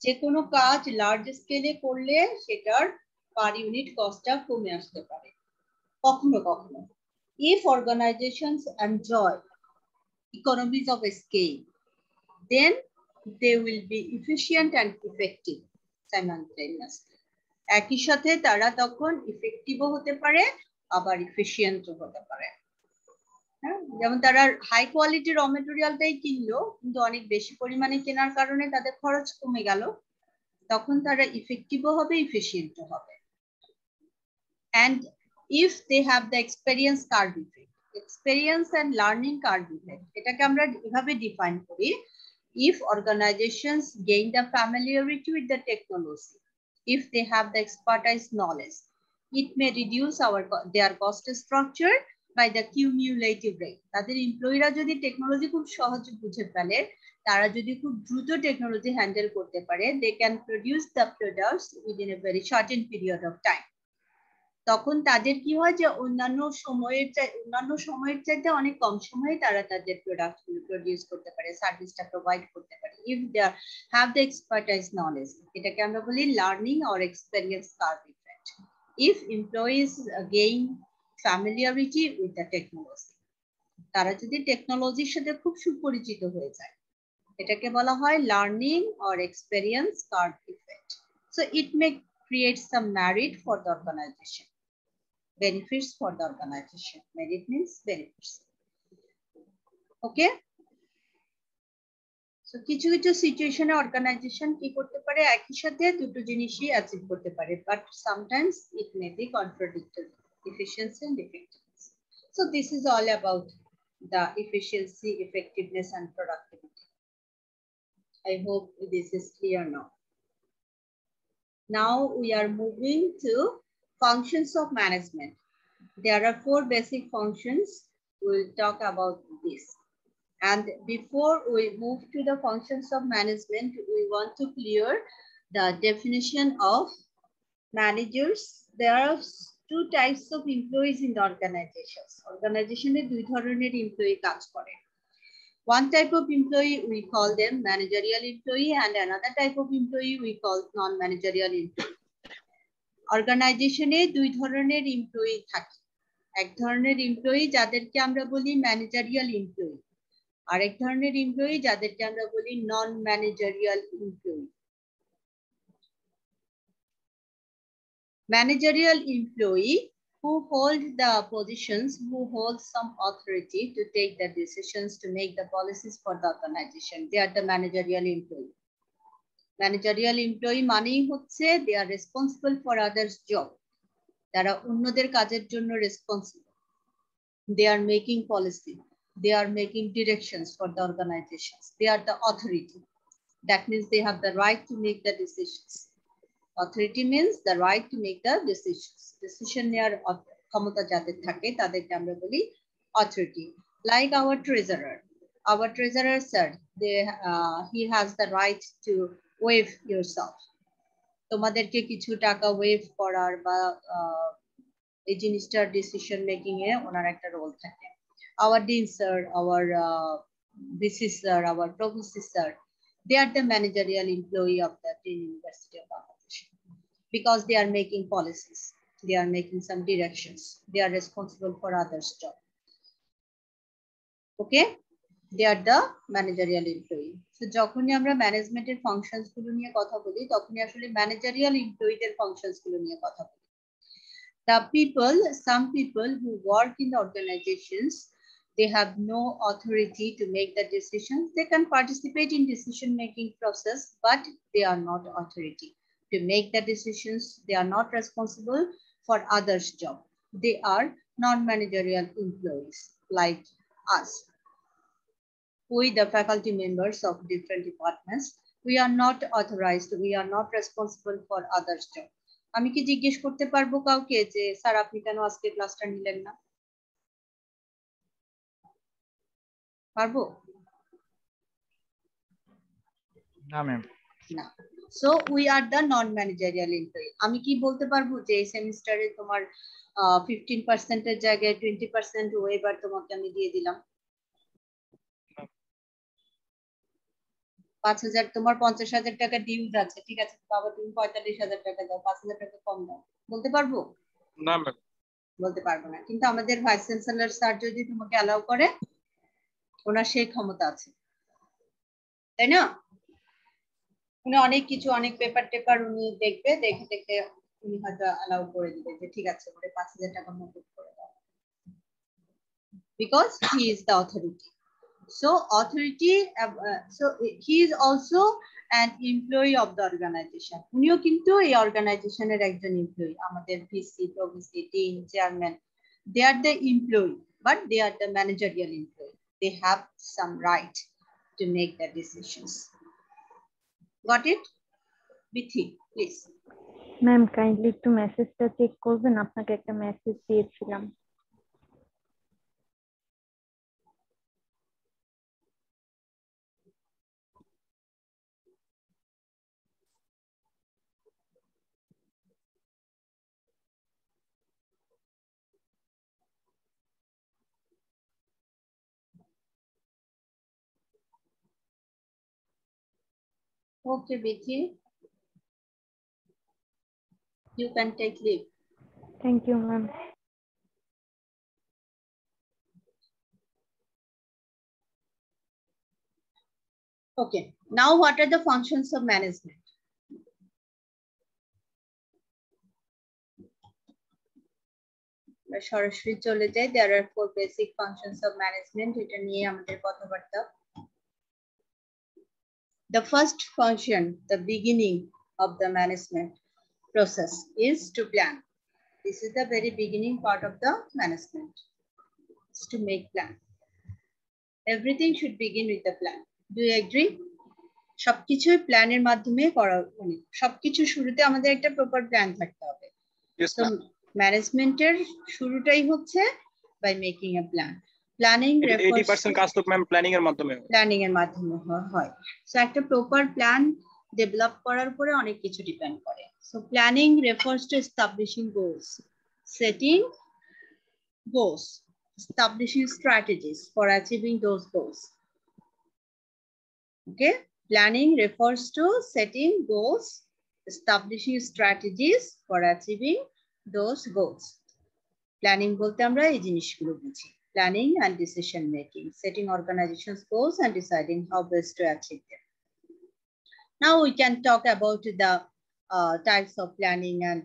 [SPEAKER 1] যে কোনো কাজ লার্জ স্কেলে করলে সেটার পার ইউনিট কস্টটা কমে আসতে পারে কখনো কখনো। If organizations enjoy economies of scale, then they will be efficient and effective simultaneously. একই সাথে তারা তখন ইফেক্টিভও হতে পারে আবার এফিশিয়েন্টও হতে পারে। হ্যাঁ, যেমন তারা হাই কোয়ালিটি র মেটেরিয়ালটাই কিনলো কিন্তু অনেক বেশি পরিমাণে কেনার কারণে তাদের খরচ কমে গেল, তখন তারা ইফেক্টিভও হবে, এফিশিয়েন্টও হবে। And if they have the experience curve effect, experience and learning curve effect, এটাকে আমরা এভাবে ডিফাইন করি: if organizations gain the familiarity with the technology, if they have the expertise knowledge, it may reduce their cost structure by the cumulative rate. তাদের এমপ্লয়িরা যদি technology খুব সহজে বুঝে ফেলে, তারা যদি খুব দ্রুত টেকনোলজি হ্যান্ডেল করতে পারে, they can produce the products within a very shortened period of time. তখন তাদের কি হয় যে অন্যান্য সময়ের চাইতে অনেক কম সময়ে তারা তাদের প্রোডাক্ট গুলো প্রডিউস করতে পারে, সার্ভিসটা প্রোভাইড করতে পারে। if they have the expertise knowledge, এটাকে আমরা বলি learning or experience curve effect. If employees gain familiarity with the technology, তারা যদি টেকনোলজির সাথে খুব সুপরিচিত হয়ে যায়, এটাকে বলা হয় learning or experience curve effect. So it may create some merit for the organization, benefits for the organization. Merit means benefits. Okay, so কিছু কিছু সিচুয়েশনে অর্গানাইজেশন কি করতে পারে, একই সাথে দুটো জিনিসই অ্যাচিভ করতে পারে, but sometimes it may be contradictory, efficiency and effectiveness. So this is all about the efficiency, effectiveness and productivity. I hope this is clear now. Now we are moving to functions of management. There are 4 basic functions. We'll talk about this. And before we move to the functions of management, we want to clear the definition of managers. There are 2 types of employees in the organizations. Organization e 2 ধরনের employee কাজ করে। One type of employee we call them managerial employee, and another type of employee we call non-managerial employee. Organization e 2 ধরনের employee থাকে। এক ধরনের employee যাদেরকে আমরা বলি managerial employee, আর এক ধরনের employee যাদেরকে আমরা বলি non-managerial employee. Managerial employee who hold the positions, who hold some authority to take the decisions, to make the policies for the organization. They are the managerial employee. Managerial employee মানেই হচ্ছে they are responsible for others' job. তারা অন্যদের কাজের জন্য responsible. They are making policy. They are making directions for the organizations. They are the authority. That means they have the right to make the decisions. Authority means the right to make the decisions. Decision নেয়ার ক্ষমতা যাদের থাকে তাদেরকে আমরা বলি authority. Like our treasurer. Our treasurer sir, he has the right to waive yourself. তোমাদেরকে কিছু টাকা ওয়েভ করার বা এই জিনিসটার ডিসিশন মেকিং এ ওনার একটা রোল থাকে। Our dean sir, our VC sir, our provost sir, they are the managerial employee of the Dean University of Bangladesh, because they are making policies, they are making some directions, they are responsible for others' job. Okay, they are the managerial employee. So যখনই আমরা ম্যানেজমেন্টের functions গুলো নিয়ে কথা বলি তখনই আসলে managerial এমপ্লয়ীদের functions গুলো নিয়ে কথা বলি। The people, some people who work in the organizations, they have no authority to make the decisions. They can participate in decision making process, but they are not authority to make the decisions. They are not responsible for others' job. They are non-managerial employees like us. We, the faculty members of different departments, we are not authorized, we are not responsible for others' job. আমি কি জিজ্ঞেস করতে পারবো কাউকে যে sir আপনি কেন আজকে ক্লাসটা নিলেন না? পারবো
[SPEAKER 2] না ম্যাম,
[SPEAKER 1] না। So we are the non managerial employee. আমি কি বলতে পারবো যে এই সেমিস্টারে তোমার 15% এর জায়গায় 20% ওয়েবার তোমাকে আমি দিয়ে দিলাম? 5,000, তোমার 50,000 টাকা ডিউজ আছে, ঠিক আছে বাবা তুমি 45,000 টাকা দাও, 5,000 টাকা কম দাও, বলতে পারবো?
[SPEAKER 2] না ম্যাম,
[SPEAKER 1] বলতে পারবো না। কিন্তু আমাদের ভাইস চ্যান্সেলর স্যার যদি তোমাকে অ্যালাউ করে, ওনার সেই ক্ষমতা আছে, তাই না? উনি অনেক কিছু, অনেক পেপার টেপার উনি দেখবে, দেখে দেখে উনি হয়তো অ্যালাউ করে দিবে যে ঠিক আছে ওরে 5,000 টাকা মকুব করে দাও, because he is the authority. So authority, so he is also an employee of the organization. উনিও কিন্তু এই অর্গানাইজেশনের একজন এমপ্লয়ি। আমাদের VC, pro-VC, dean, chairman, they are the employee, but they are the managerial employee. They have some right to make the decisions. Got it? Bithi, please.
[SPEAKER 5] Ma'am kindly একটু মেসেজটা check করবেন, আপনাকে একটা মেসেজ দিয়েছিলাম।
[SPEAKER 1] Okay, Biti. You can take leave.
[SPEAKER 5] Thank you, ma'am.
[SPEAKER 1] Okay. Now, what are the functions of management? সরাসরি চলে যাই। There are 4 basic functions of management. এটা নিয়ে আমাদের কথাবার্তা। The first function, the beginning of the management process is to plan. This is the very beginning part of the management. It's to make plan. Everything should begin with the plan. Do you agree? সবকিছুই প্ল্যানের মাধ্যমে করা, মানে সবকিছু শুরুতে আমাদের একটা proper plan থাকতে হবে।
[SPEAKER 2] Yes,
[SPEAKER 1] তো
[SPEAKER 2] ma'am.
[SPEAKER 1] ম্যানেজমেন্টের শুরুটাই হচ্ছে by making a plan. Planning
[SPEAKER 2] 80% কাজ তো ম্যাম প্ল্যানিং এর মাধ্যমে হয়।
[SPEAKER 1] প্ল্যানিং এর মাধ্যমে হয়। সো একটা প্রপার প্ল্যান ডেভেলপ করার পরে অনেক কিছু ডিপেন্ড করে। So planning refers to establishing goals, setting goals, establishing strategies for achieving those goals. Okay, planning refers to setting goals, establishing strategies for achieving those goals. Planning bolte amra ei jinishgulo buঝি, planning and decision making, setting organization's goals and deciding how best to achieve them. Now we can talk about the types of planning, and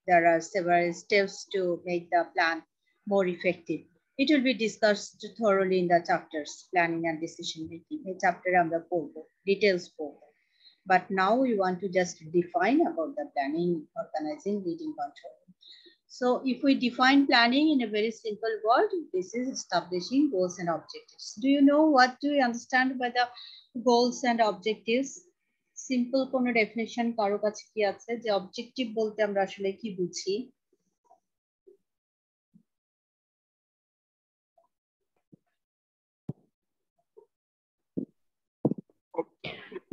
[SPEAKER 1] there are several steps to make the plan more effective. It will be discussed thoroughly in the chapters, planning and decision making. A chapter amra porbo, details porbo. But now we want to just define about the planning, organizing, leading, control. So if we define planning in a very simple word, this is establishing goals and objectives. Do you know what do you understand by the goals and objectives? Simple কোনো definition কারো কাছে কি আছে যে objective বলতে আমরা আসলে কি বুঝি?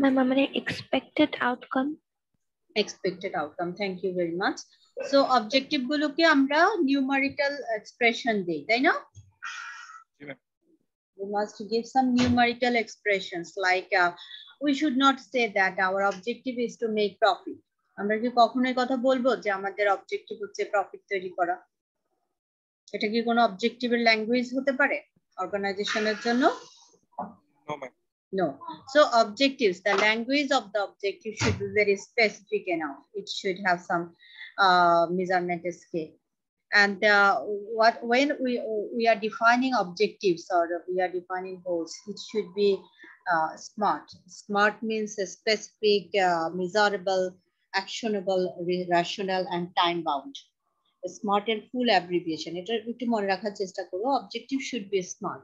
[SPEAKER 6] Ma'am, আমাদের expected outcome.
[SPEAKER 1] Expected outcome. Thank you very much. So objective গুলোকে আমরা numerical expression দেই, তাই না? We must give some numerical expressions like we should not say that our objective is to make profit. আমরা কি কখনোই কথা বলবো যে আমাদের অবজেক্টিভ হচ্ছে প্রফিট তৈরি করা? এটা কি কোনো অবজেক্টিভের ল্যাঙ্গুয়েজ হতে পারে অর্গানাইজেশনের জন্য?
[SPEAKER 2] No, ma'am.
[SPEAKER 1] No. So objectives, the language of the objective should be very specific enough. It should have some measurement scale. And when we are defining objectives or we are defining goals, it should be SMART. SMART means a specific, measurable, actionable, rational, and time bound. SMART and full abbreviation. এটা একটু মনে রাখার চেষ্টা করো। Objective should be SMART.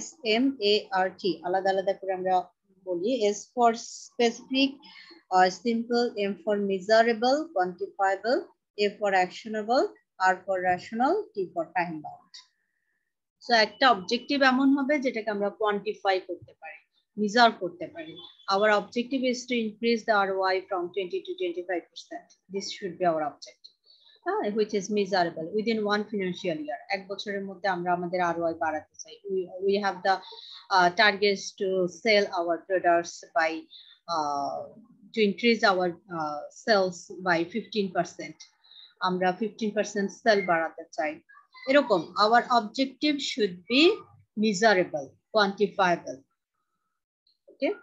[SPEAKER 1] SMART. আলাদা আলাদা করে আমরা বলি। S for specific, simple, M for measurable, quantifiable, A for actionable, R for rational, T for time bound. So একটা objective এমন হবে যেটাকে আমরা quantify করতে পারি, measure করতে পারি. Our objective is to increase the ROI from 20 to 25%. This should be our objective. Which is measurable within one financial year. এক বছরের মধ্যে আমরা আমাদের ROI বাড়াতে চাই. We have the targets to sell our products by to increase our sales by 15%. আমরা 15% sell বাড়াতে চাই। এরকম our objective should be measurable, quantifiable. Okay.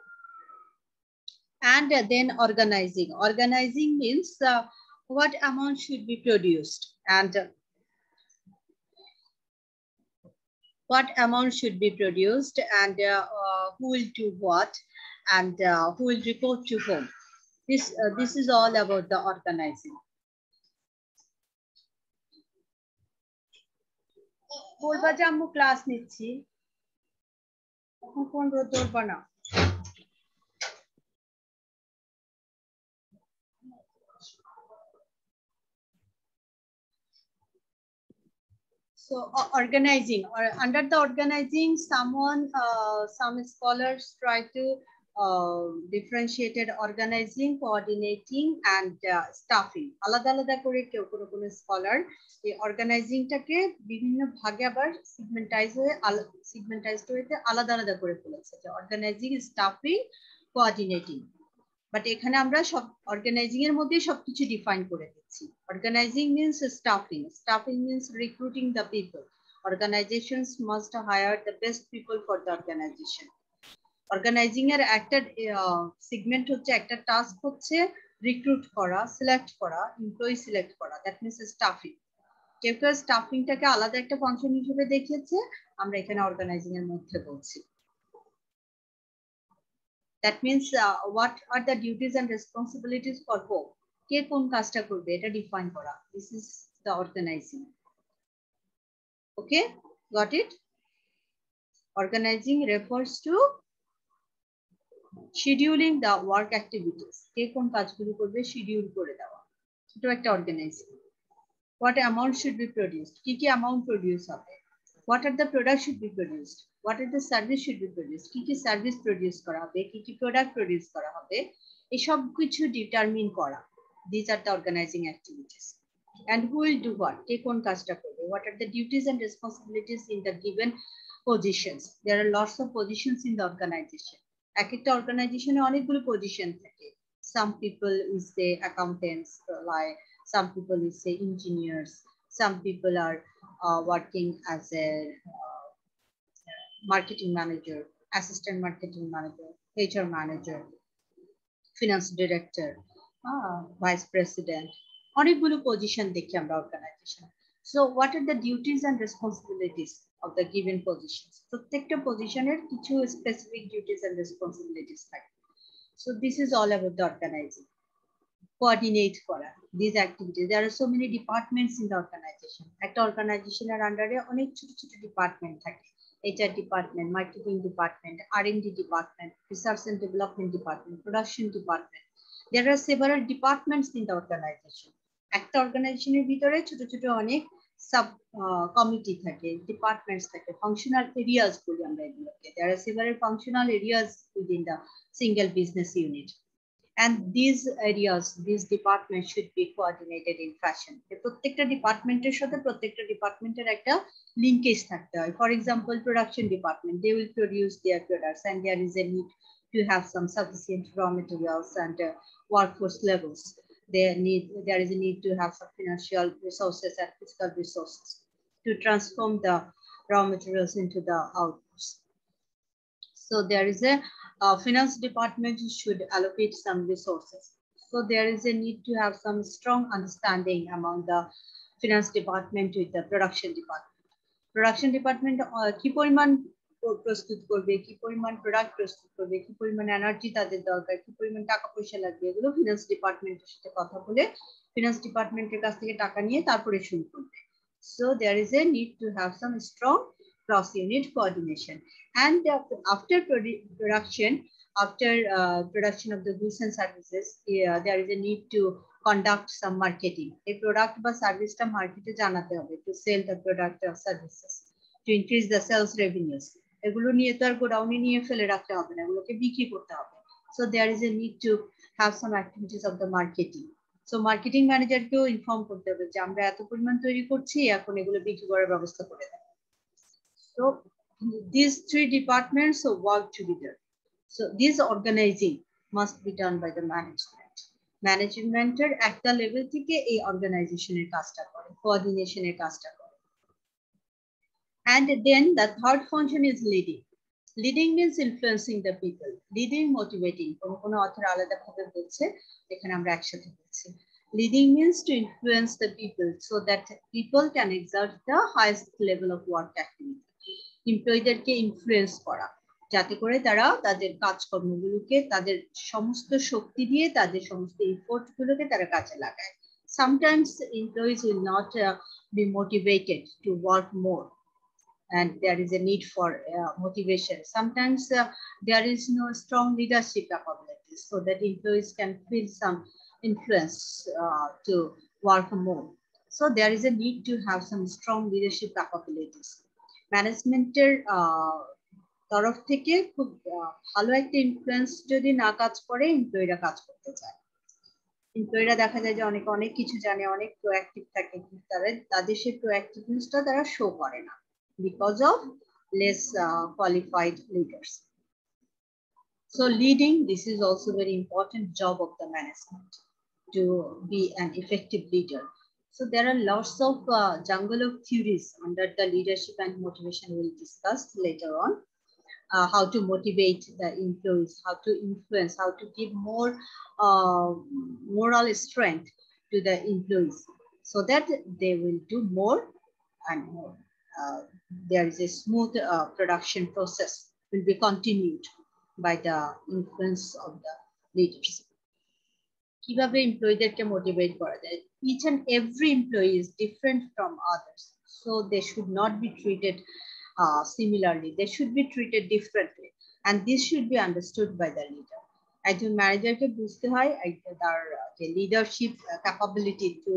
[SPEAKER 1] And then organizing. Organizing means what amount should be produced and what amount should be produced and who will do what and who will report to whom. This is all about the organizing. বলবা যে আম্মু class নিচ্ছি, এখন phone ধরবা না। So organizing, or under the organizing, some scholars try to differentiated organizing, coordinating, and staffing. আলাদা আলাদা করে কেউ কোনো স্কলার এই অর্গানাইজিংটাকে বিভিন্ন ভাগে আবার সিগমেন্টাইজড হয়ে আলাদা আলাদা করে ফেলেছে। যে অর্গানাইজিং, স্টাফিং, কোঅর্ডিনেটিং। বাট এখানে আমরা সব অর্গানাইজিং এর মধ্যে সবকিছু ডিফাইন করে দিচ্ছি। Organizing means staffing, staffing means recruiting the people. Organizations must hire the best people for the organization. Organizing এর একটা সেগমেন্ট হচ্ছে, একটা টাস্ক হচ্ছে রিক্রুট করা, সিলেক্ট করা, এমপ্লয়ি সিলেক্ট করা, দ্যাট মিন্স স্টাফিং। কেউ কেউ স্টাফিংটাকে আলাদা একটা ফাংশন হিসেবে দেখিয়েছে, আমরা এখানে অর্গানাইজিং এর মধ্যে বলছি। That means what are the duties and responsibilities for whom? কে কোন কাজটা করবে এটা ডিফাইন করা। This is the organizing. Okay, got it? Organizing refers to scheduling the work activities. কে কোন কাজগুলো করবে শিডিউল করে দেওয়া, এটা একটা organising. What amount should be produced? কি কি amount produce হবে? What are the products should be produced? What are the service should be produced? কি কি সার্ভিস প্রডিউস করা হবে, কি কি প্রোডাক্ট প্রডিউস করা হবে, এই সব কিছু ডিটারমিন করা। These are the organizing activities. And who will do what? কে কোন কাজটা করবে? What are the duties and responsibilities in the given positions? There are lots of positions in the organization. এক একটা অর্গানাইজেশনে অনেকগুলো পজিশন থাকে। Some people is the accountants, like some people is the engineers, some people are working as a marketing manager, assistant marketing manager, HR manager, finance director, vice president, অনেকগুলো position দেখি আমরা organisation. So what are the duties and responsibilities of the given positions? প্রত্যেকটা পজিশনের কিছু specific duties and responsibilities থাকে। So this is all about the organizing. Coordinate করা these activities. There are so many departments in the organization. একটা অর্গানাইজেশনের আন্ডারে অনেক ছোট ছোট ডিপার্টমেন্ট থাকে। HR department, marketing department, R&D department, research and development department, production department. There are several departments in the organization. একটা অর্গানাইজেশনের ভিতরে ছোট ছোট অনেক সাব কমিটি থাকে, ডিপার্টমেন্টস থাকে, ফাংশনাল এরিয়াস বলি আমরা এগুলোকে। There are several functional areas within the single business unit. And these areas, these departments should be coordinated in fashion. প্রত্যেকটা ডিপার্টমেন্টের সাথে প্রত্যেকটা ডিপার্টমেন্টের একটা লিঙ্কেজ থাকতে হয়। For example, production department, they will produce their products and there is a need to have some sufficient raw materials and workforce levels. There is a need to have some financial resources and physical resources to transform the raw materials into the outputs. So there is a finance department should allocate some resources. So there is a need to have some strong understanding among the finance department with the production department. Production department কি পরিমাণ প্রস্তুত করবে, কি পরিমাণ product প্রস্তুত করবে, কি পরিমাণ এনার্জি তাদের দরকার, কি পরিমাণ টাকা পয়সা লাগবে, এগুলো ফিনান্স ডিপার্টমেন্টের সাথে কথা বলে ফিনান্স ডিপার্টমেন্টের কাছ থেকে টাকা নিয়ে তারপরে শুরু করবে। So there is a need to have some strong cross-unit coordination. And after production of the goods and services, there is a need to conduct some marketing. A product বা সার্ভিসটা মার্কেটে জানাতে হবে, to sell the product or services, to increase the sales revenues. এগুলো নিয়ে তো আর গোডাউনে নিয়ে ফেলে রাখতে হবে না, এগুলোকে বিক্রি করতে হবে। So there is a need to have some activities of the marketing. So marketing ম্যানেজারকেও ইনফর্ম করতে হবে যে আমরা এত পরিমাণ তৈরি করছি, এখন এগুলো বিক্রি করার ব্যবস্থা করে দেব। So these three departments work together. So this organizing must be done by the management. Managemenটের একটা লেভেল থেকে এই অর্গানাইজেশনের কাজটা করে, কোঅর্ডিনেশনের কাজটা করে। And then the third function is leading. Leading means influencing the people. Leading, motivating. কোনো অথর আলাদাভাবে বলছে, এখানে আমরা একসাথে বলছি। Leading means to influence the people so that people can exert the highest level of work activity. এমপ্লয়ীদেরকে influence করা, যাতে করে তারা তাদের কাজকর্মগুলোকে তাদের সমস্ত শক্তি দিয়ে তাদের সমস্ত এফোর্ট গুলোকে তারা কাজে লাগায়। Sometimes employees will not be motivated to work more, and there is a need for motivation. Sometimes there is no strong leadership capabilities, so that employees can feel some influence to work more. So there is a need to have some strong leadership capabilities. ম্যানেজমেন্টের তরফ থেকে খুব ভালো একটা influence যদি না কাজ করে, এমপ্লয়িরা কাজ করতে চায়। এমপ্লয়িরা দেখা যায় যে অনেক কিছু জানে, অনেক প্রোঅ্যাক্টিভ থাকে, তাদের সেই প্রোঅ্যাক্টিভনেসটা তারা শো করে না because of less qualified leaders. So leading, this is also very important job of the management to be an effective leader. So there are lots of jungle of theories under the leadership and motivation we'll discuss later on. How to motivate the employees, how to influence, how to give more moral strength to the employees so that they will do more and more. There is a smooth production process will be continued by the influence of the leaders. কিভাবে এমপ্লয়ীদেরকে motivate করা যায়? Each and every employee is different from others, so they should not be treated similarly. They should be treated differently, and this should be understood by the leader. একজন ম্যানেজারকে বুঝতে হয় তার যে leadership capability. To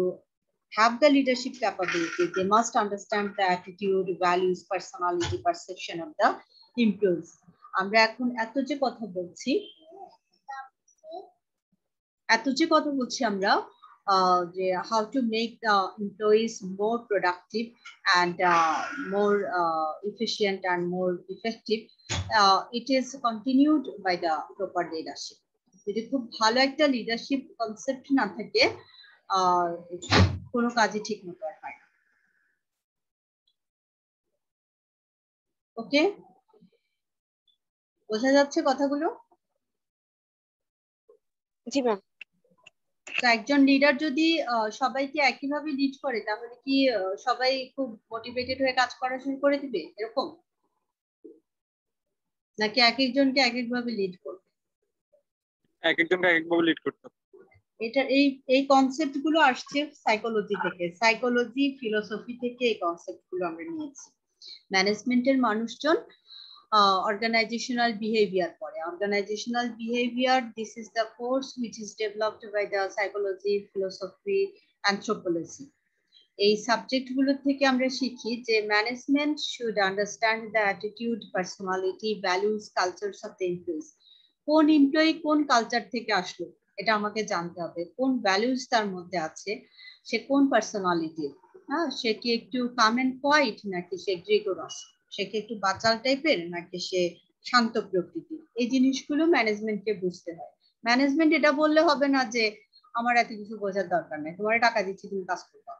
[SPEAKER 1] have the leadership capability, they must understand the attitude, values, personality, perception of the employees. আমরা এখন এত যে কথা বলছি আমরা যে how to make the employees more productive and more efficient and more effective, it is continued by the proper leadership. যদি খুব ভালো একটা লিডারশিপ কনসেপ্ট না থাকে কোনো কাজই ঠিক মতো হয় না। ওকে, বোঝা যাচ্ছে কথাগুলো?
[SPEAKER 3] জি ম্যাম।
[SPEAKER 1] তো একজন লিডার যদি সবাইকে একইভাবে লিড করে তাহলে কি সবাই খুব মোটিভেটেড হয়ে কাজ করা শুরু করে দিবে এরকম, নাকি এক একজনকে এক একভাবে লিড করবে?
[SPEAKER 2] এক একজনকে এক একভাবে লিড করতে হবে।
[SPEAKER 1] এটা এই কনসেপ্ট গুলো আসছে সাইকোলজি থেকে, সাইকোলজি ফিলোসফি থেকে এই কনসেপ্ট গুলো আমরা নিয়েছি। ম্যানেজমেন্টের মানুষজন organizational behavior পড়ে। Organizational behavior, this is the course which is developed by the psychology, philosophy, anthropology. এই সাবজেক্ট গুলো থেকে আমরা শিখি যে management should understand the attitude, personality, values, cultures of the employees. কোন এমপ্লয়ি কোন কালচার থেকে আসলো এটা আমাকে জানতে হবে। কোন ভ্যালুস তার মধ্যে আছে, সে কোন পার্সোনালিটি, সে কি একটু কাম এন্ড কোয়াইট নাকি সে গ্রিগোরাস, সে কি একটু বাচাল টাইপের নাকি সে শান্ত প্রকৃতির। এই জিনিসগুলো ম্যানেজমেন্টকে বুঝতে হয়। ম্যানেজমেন্ট এটা বললে হবে না যে আমার এত কিছু বোঝার দরকার নেই, তোমার টাকা দিচ্ছি তুমি কাজ করবা।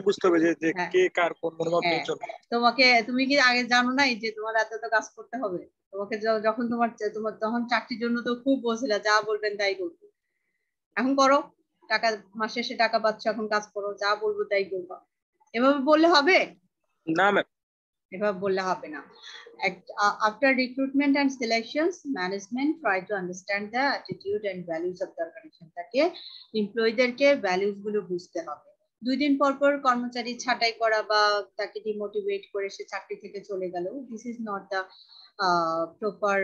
[SPEAKER 2] বুঝতে হবে যে কে কার কোন মনোভাব নিয়ে চলে।
[SPEAKER 1] তুমি কি আগে জানো নাই যে তোমার এত কাজ করতে হবে? তোমাকে যখন তোমার তখন চাকরির জন্য তো খুব বলছিলা যা বলবেন তাই করবো। এখন করো, টাকা মাস শেষে টাকা পাচ্ছ, এখন কাজ করো, যা বলবো তাই করবা। এভাবে বললে হবে
[SPEAKER 2] না ম্যাম,
[SPEAKER 1] এভাবে বললে হবে না। After recruitment and selections, management try to understand the attitude and values of the organization. তাকে এমপ্লয়ীদেরকে ভ্যালুস গুলো বুঝতে হবে। 2 দিন পর পর কর্মচারী ছাঁটাই করা বা তাকে ডিমোটিভেট করে সে চাকরি থেকে চলে গেল, this is not the proper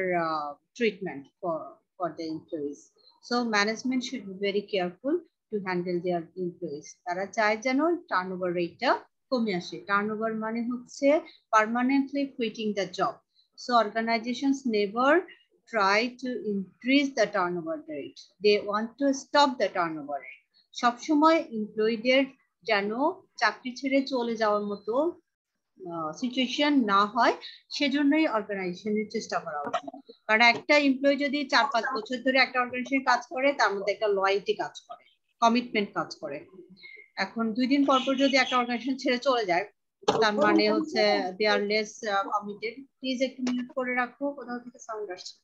[SPEAKER 1] treatment for the employees. So management should be very careful to handle their employees. তারা চায় যেন টার্নওভার রেটটা কমে আসে। টার্নওভার মানে হচ্ছে permanently quitting the job. So organizations never try to increase the turnover rate. They want to stop the turnover rate. সবসময় এমপ্লয়ীদের যেন চাকরি ছেড়ে চলে যাওয়ার মতো সিচুয়েশন না হয়, সেজন্যই অর্গানাইজেশনের চেষ্টা করা উচিত। কারণ একটা এমপ্লয়ি যদি 4-5 বছর ধরে একটা অর্গানাইজেশনে কাজ করে তার মধ্যে একটা লয়ালটি কাজ করে, কমিটমেন্ট কাজ করে। এখন 2 দিন পর পর যদি একটা অর্গানাইজেশন ছেড়ে চলে যায় তার মানে হচ্ছে দে আর লেস কমিটেড। প্লিজ একটু মিউট করে রাখো, কোথাও থেকে সাউন্ড আসছে।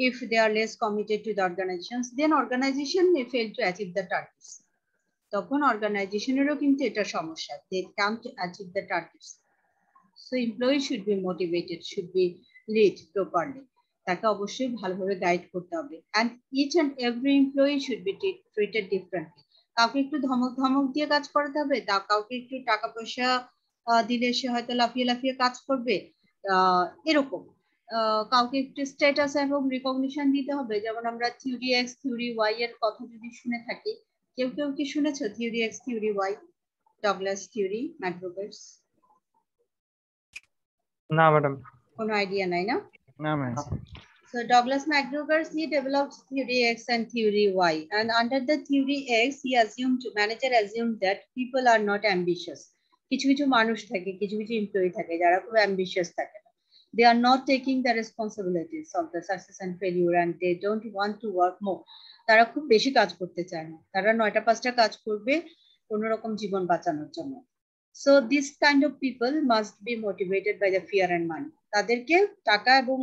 [SPEAKER 1] If they are less committed to the organizations, then organization may fail to achieve the targets. তখন অর্গানাইজেশনেরও কিন্তু এটা সমস্যা, they can't achieve the targets. So employee should be motivated, should be led properly. তাকে অবশ্যই ভালোভাবে guide করতে হবে। And each and every employee should be treated differently. কাউকে একটু ধমক দিয়ে কাজ করাতে হবে, কাউকে একটু টাকা পয়সা দিলে সে হয়তো লাফিয়ে লাফিয়ে কাজ করবে, এরকম কাউকে একটু স্ট্যাটাস এবং রিকগনিশন দিতে হবে। যেমন আমরা থিওরি এক্স থিওরি ওয়াই এর কথা যদি শুনে থাকি, কেউ কি শুনেছো theory X theory Y? Douglas theory, McGregor's?
[SPEAKER 2] না ম্যাডাম,
[SPEAKER 1] কোনো আইডিয়া নাই না?
[SPEAKER 2] না madam.
[SPEAKER 1] So Douglas McGregor, he developed theory X and theory Y, and under the theory X, manager assumed that people are not ambitious. কিছু মানুষ থাকে, কিছু employee থাকে যারা খুব অ্যাম্বিশিয়াস থাকে না। They are not taking the responsibilities of the success and failure, and they don't want to work more. তারা খুব বেশি কাজ করতে চায় না, তারা 9টা 5টা কাজ করবে কোনো রকম জীবন বাঁচানোর জন্য। So this kind of people must be motivated by the fear and money. তাদেরকে টাকা এবং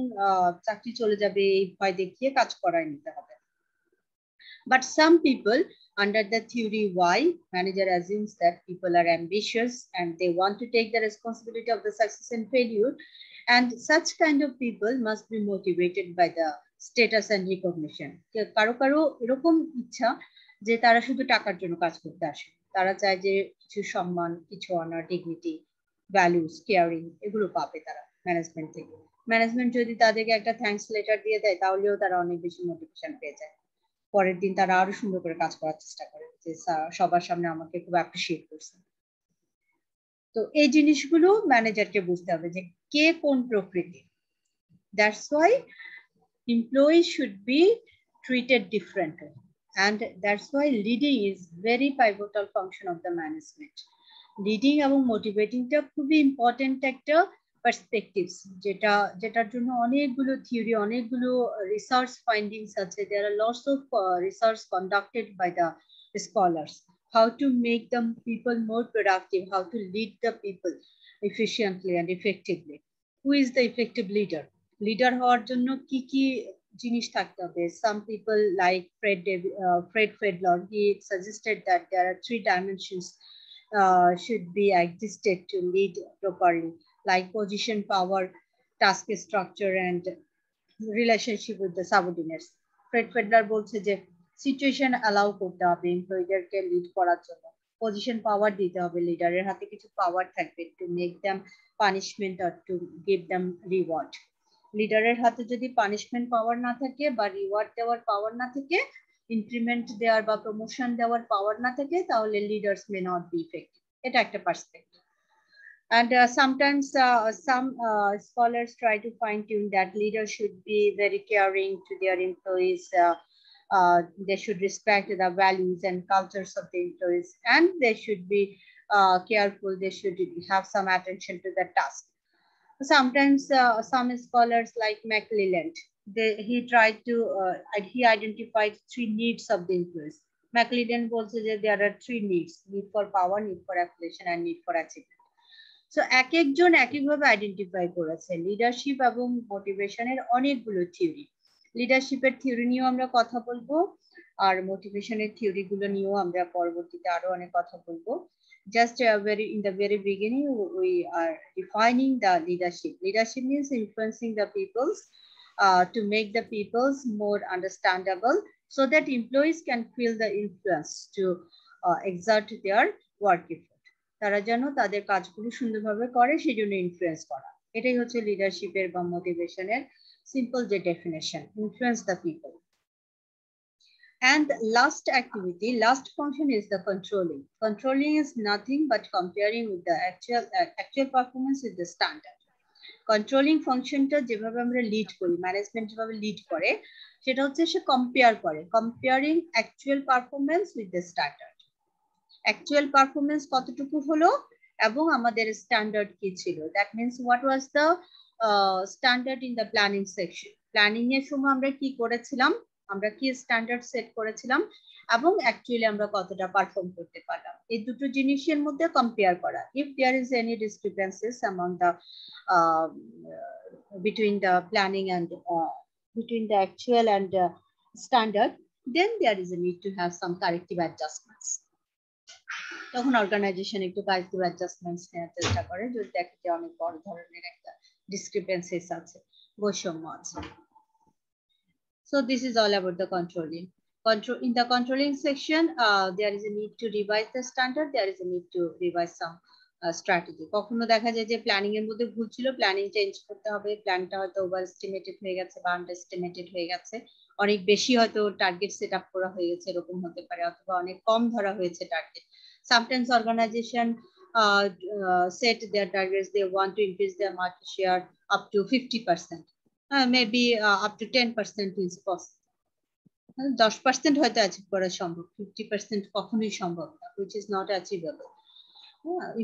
[SPEAKER 1] চাকরি চলে যাবে এই ভয় দেখিয়ে কাজ করায় নিতে হবে। But some people, under the theory why, manager assumes that people are ambitious and they want to take the responsibility of the success and failure, and such kind of people must be motivated by the status and recognition. কারো কারো এরকম ইচ্ছা যে তারা শুধু টাকার জন্য কাজ করতে আসে, তারা চায় যে কিছু সম্মান, কিছু অনার, ডিগনিটি, ভ্যালুস, কেয়ারিং এগুলো পাবে তারা ম্যানেজমেন্ট থেকে। ম্যানেজমেন্ট যদি তাদেরকে একটা থ্যাঙ্কস লেটার দিয়ে দেয় তাহলেও তারা অনেক বেশি মোটিভেশন পেয়ে যায়, পরের দিন তারা আরো সুন্দর করে কাজ করার চেষ্টা করে যে সবার সামনে আমাকে খুব অ্যাপ্রিশিয়েট করছে। তো এই জিনিসগুলো ম্যানেজারকে বুঝতে হবে যে কে কোন প্রকৃতি। That's why employees should be treated differently, and that's why leading is very pivotal function of the management. Leading এবং মোটিভেটিংটা খুবই ইম্পর্টেন্ট একটা পার্সপেক্টিভস, যেটার জন্য অনেকগুলো থিওরি, অনেকগুলো রিসার্চ ফাইন্ডিংস আছে। there are lots of research conducted by the scholars, how to make the people more productive, how to lead the people efficiently and effectively. Who is the effective leader? Leader হওয়ার জন্য কি কি জিনিস থাকতে হবে? Some people like Fred Fedler, he suggested that there are 3 dimensions should be existed to lead properly, like position, power, task structure, and relationship with the subordinates. Fred Fedler বলছে যে situation allow করতে হবে এমপ্লয়ীদেরকে lead করার জন্য, position পাওয়ার দিতে হবে, লিডারের হাতে কিছু পাওয়ার থাকবে to make them punishment or to give them reward. লিডারের হাতে যদি পানিশমেন্ট পাওয়ার না থাকে বা রিওয়ার্ড দেওয়ার পাওয়ার না থাকে, ইনক্রিমেন্ট দেওয়ার বা প্রমোশন দেওয়ার পাওয়ার না থাকে, তাহলে leaders may not be effective. এটা একটা perspective. And sometimes some scholars try to fine tune that leaders should be very caring to their employees. They should respect the values and cultures of the employees, and they should be careful. They should have some attention to the task. Sometimes some scholars like McClelland, he tried to he identified 3 needs of the employees. McClelland বলছে যে there are 3 needs: need for power, need for affiliation, and need for achievement. So এক একজন একইভাবে identify করেছে। Leadership এবং মোটিভেশনের অনেকগুলো theory, লিডারশিপের theory নিয়েও আমরা কথা বলবো, আর মোটিভেশনের থিওরি গুলো নিয়েও আমরা পরবর্তীতে আরো অনেক কথা বলবো। Just in the very beginning, we are defining the leadership. Leadership means influencing the peoples to make the peoples more understandable, so that employees can feel the influence to exert their work effort. তারা যেন তাদের কাজগুলো সুন্দরভাবে করে, সেই জন্য influence করা। এটাই হচ্ছে লিডারশিপের বা মোটিভেশনের সিম্পল যে definition, influence the people. And last activity, last function is the controlling. Controlling is nothing but comparing with the actual performance with the standard. Controlling functionটা যেভাবে আমরা লিড করি, ম্যানেজমেন্ট যেভাবে লিড করে, সেটা হচ্ছে সে কম্পেয়ার করে, comparing actual performance with the standard. Actual performance কতটুকু হলো এবং আমাদের স্ট্যান্ডার্ড কি ছিল। That means what was the standard in the planning section. Planning এর সময় আমরা কি করেছিলাম, আমরা কি স্ট্যান্ডার্ড সেট করেছিলাম এবং অ্যাকচুয়ালি আমরা কতটা পারফর্ম করতে পারলাম, এই দুটো জিনিসের মধ্যে কম্পেয়ার করা। If there is any discrepancies among the between the planning and between the actual and standard, then there is a need to have some corrective adjustments. তখন অর্গানাইজেশন একটু কারেক্টিভ অ্যাডজাস্টমেন্টস নেওয়ার চেষ্টা করে যদি দেখে যে অনেক বড় ধরনের একটা ডিসক্রিপেন্সিস আছে, বৈষম্য আছে। So this is all about the controlling. In the controlling section, there is a need to revise the standard. There is a need to revise some strategy. কখনো দেখা যায় যে প্ল্যানিং এর মধ্যে ভুল ছিল, প্ল্যানিং চেঞ্জ করতে হবে, প্ল্যানটা হয়তো ওভার এস্টিমেটেড হয়ে গেছে বা আন্ডার এস্টিমেটেড হয়ে গেছে, অনেক বেশি হয়তো টার্গেট সেট আপ করা হয়ে গেছে, এরকম হতে পারে, অথবা অনেক কম ধরা হয়েছে target. Sometimes organization set their targets, they want to increase their market share up to 50%. Maybe up to 10% is possible. 10% হয়তো অ্যাচিভ করা সম্ভব, 50% কখনোই সম্ভব না, which is not achievable.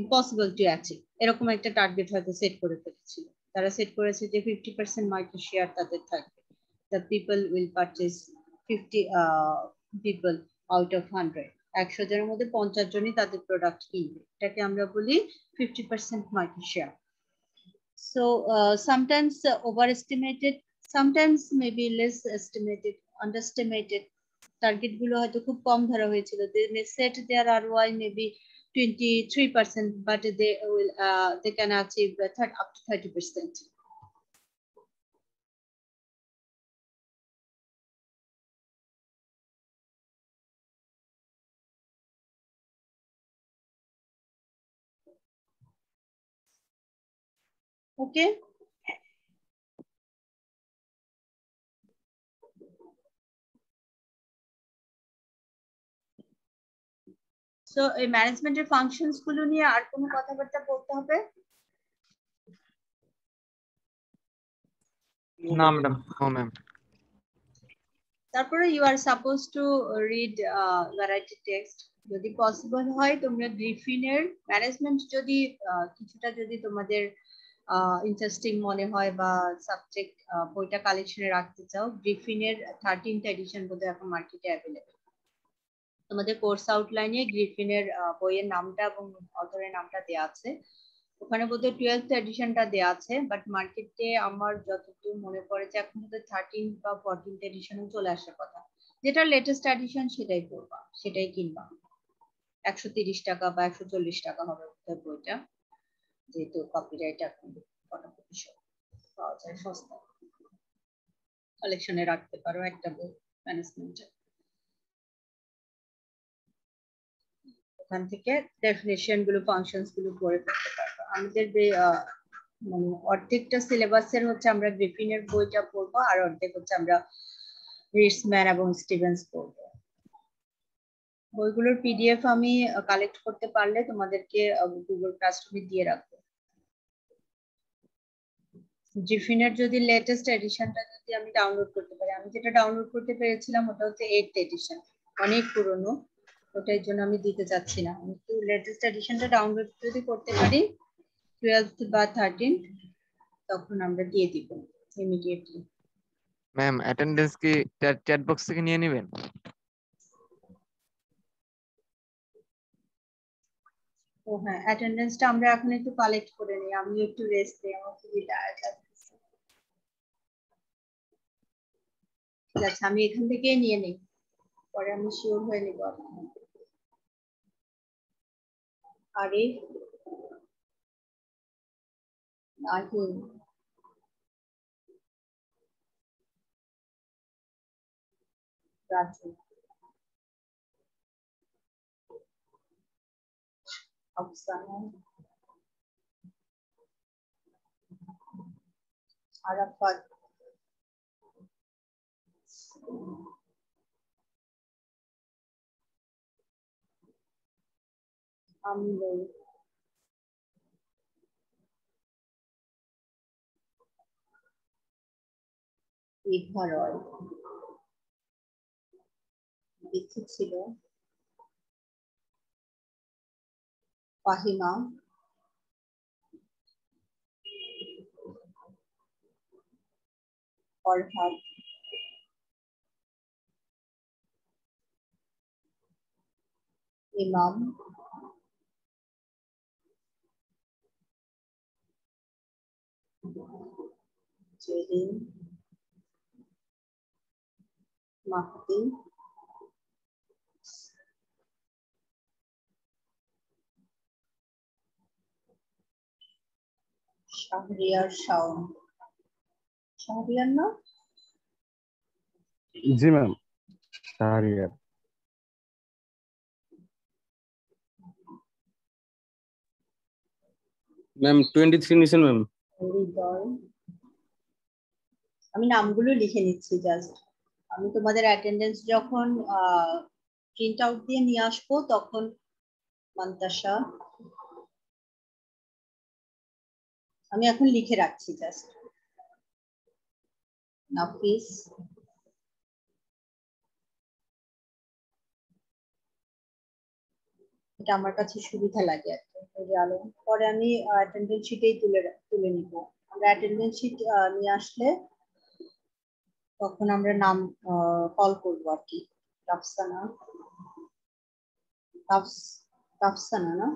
[SPEAKER 1] Impossible to achieve, এরকম একটা টার্গেট হয়তো সেট করে ফেলেছিল। তারা সেট করেছে যে 50% মার্কেট শেয়ার তাদের থাকবে, the people will purchase 50 people out of 100, 100 জনের মধ্যে 50 জনই তাদের প্রোডাক্ট কিনবে, এটাকে আমরা বলি 50% market share. So sometimes overestimated, sometimes maybe less estimated, underestimated. Target গুলো হয়তো খুব কম ধরা হয়েছিল, they may set their ROI maybe 23%, but they can achieve up to 30%. Okay. So এই ম্যানেজমেন্টের ফাংশনস গুলো নিয়ে আর কোনো কথাবার্তা বলতে হবে?
[SPEAKER 2] না ম্যাডাম।
[SPEAKER 7] No ma'am.
[SPEAKER 1] তারপরে you are suppose to read variety text, যদি পসিবল হয় তোমরা গ্রিফিনের ম্যানেজমেন্ট যদি কিছুটা যদি তোমাদের ইন্টারেস্টিং মনে হয় বা সাবজেক্ট বইটা কালেকশনে রাখতে চাও, গ্রিফিনের 13th এডিশন বোধহয় এখন মার্কেটে অ্যাভেলেবল। তোমাদের কোর্স আউটলাইনে গ্রিফিনের বইয়ের নামটা এবং অথরের নামটা দেওয়া আছে, ওখানে বোধহয় 12th এডিশনটা দেওয়া আছে, বাট মার্কেটে আমার যতদূর মনে পড়ে যে এখন বোধহয় 13th বা 14th এডিশনে চলে আসার কথা। যেটা লেটেস্ট এডিশন সেটাই পড়বা, সেটাই কিনবা। 130 টাকা বা 140 টাকা হবে বইটা, যেহেতু কপিরাইট এখন ফটোকপি সহ পাওয়া যায় সস্তা, কালেকশনে রাখতে পারো একটা বই ম্যানেজমেন্টের। ওখান থেকে ডেফিনেশন গুলো ফাংশনস গুলো পড়ে ফেলতে পারবো। আমাদের মানে অর্ধেকটা সিলেবাসের হচ্ছে আমরা গ্রিফিনের বইটা পড়বো, আর অর্ধেক হচ্ছে আমরা রিসম্যান এবং স্টিভেন্স পড়বো। বইগুলোর পিডিএফ আমি কালেক্ট করতে পারলে তোমাদেরকে গুগল ক্লাসরুমে দিয়ে রাখবো। গ্রিফিনের যদি লেটেস্ট এডিশনটা যদি আমি ডাউনলোড করতে পারি, আমি যেটা ডাউনলোড করতে পেরেছিলাম ওটা হচ্ছে 8th এডিশন, অনেক পুরনো, ওটার জন্য আমি দিতে চাচ্ছি না। আমি একটু লেটেস্ট এডিশনটা ডাউনলোড যদি করতে পারি 12th বা 13th, তখন আমরা দিয়ে দিব ইমিডিয়েটলি।
[SPEAKER 7] ম্যাম অ্যাটেন্ডেন্স কি চ্যাট বক্স থেকে নিয়ে নেবেন?
[SPEAKER 1] ও হ্যাঁ, অ্যাটেন্ডেন্সটা আমরা এখন একটু কালেক্ট করে নিই, আমি একটু রেস্ট নিই, আমার খুবই টায়ার্ড লাগছে। ঠিক আছে, আমি এখান থেকে নিয়ে নিই, পরে আমি শিওর হয়ে নিব। আরে নাহিন, রাজু, আফসানা, আরাফাত, আমল, দীঘা রয়, দীক্ষিত ছিল, ফাহিমা, ফরহাদ, ইমাম, জেরিন, মাহদি, শাহরিয়ার শাওন। শাহরিয়ার না?
[SPEAKER 8] জি ম্যাম, শাহরিয়ার। ম্যাম 23 নিছেন ম্যাম।
[SPEAKER 1] হৃদয়। আমি নামগুলো লিখে নিচ্ছি জাস্ট, আমি তোমাদের অ্যাটেন্ডেন্স যখন প্রিন্ট আউট দিয়ে নিয়ে আসবো তখন মান্তাসা, আমি এখন লিখে রাখছি জাস্ট, নাফিস, এটা আমার কাছে সুবিধা লাগে আর কি। আলম। পরে আমি অ্যাটেন্ডেন্স শিটেই তুলে নিব। আমরা অ্যাটেন্ডেন্স শিট নিয়ে আসলে তখন আমরা নাম কল করবো আর কি। রাফসানা, রাফসানা না?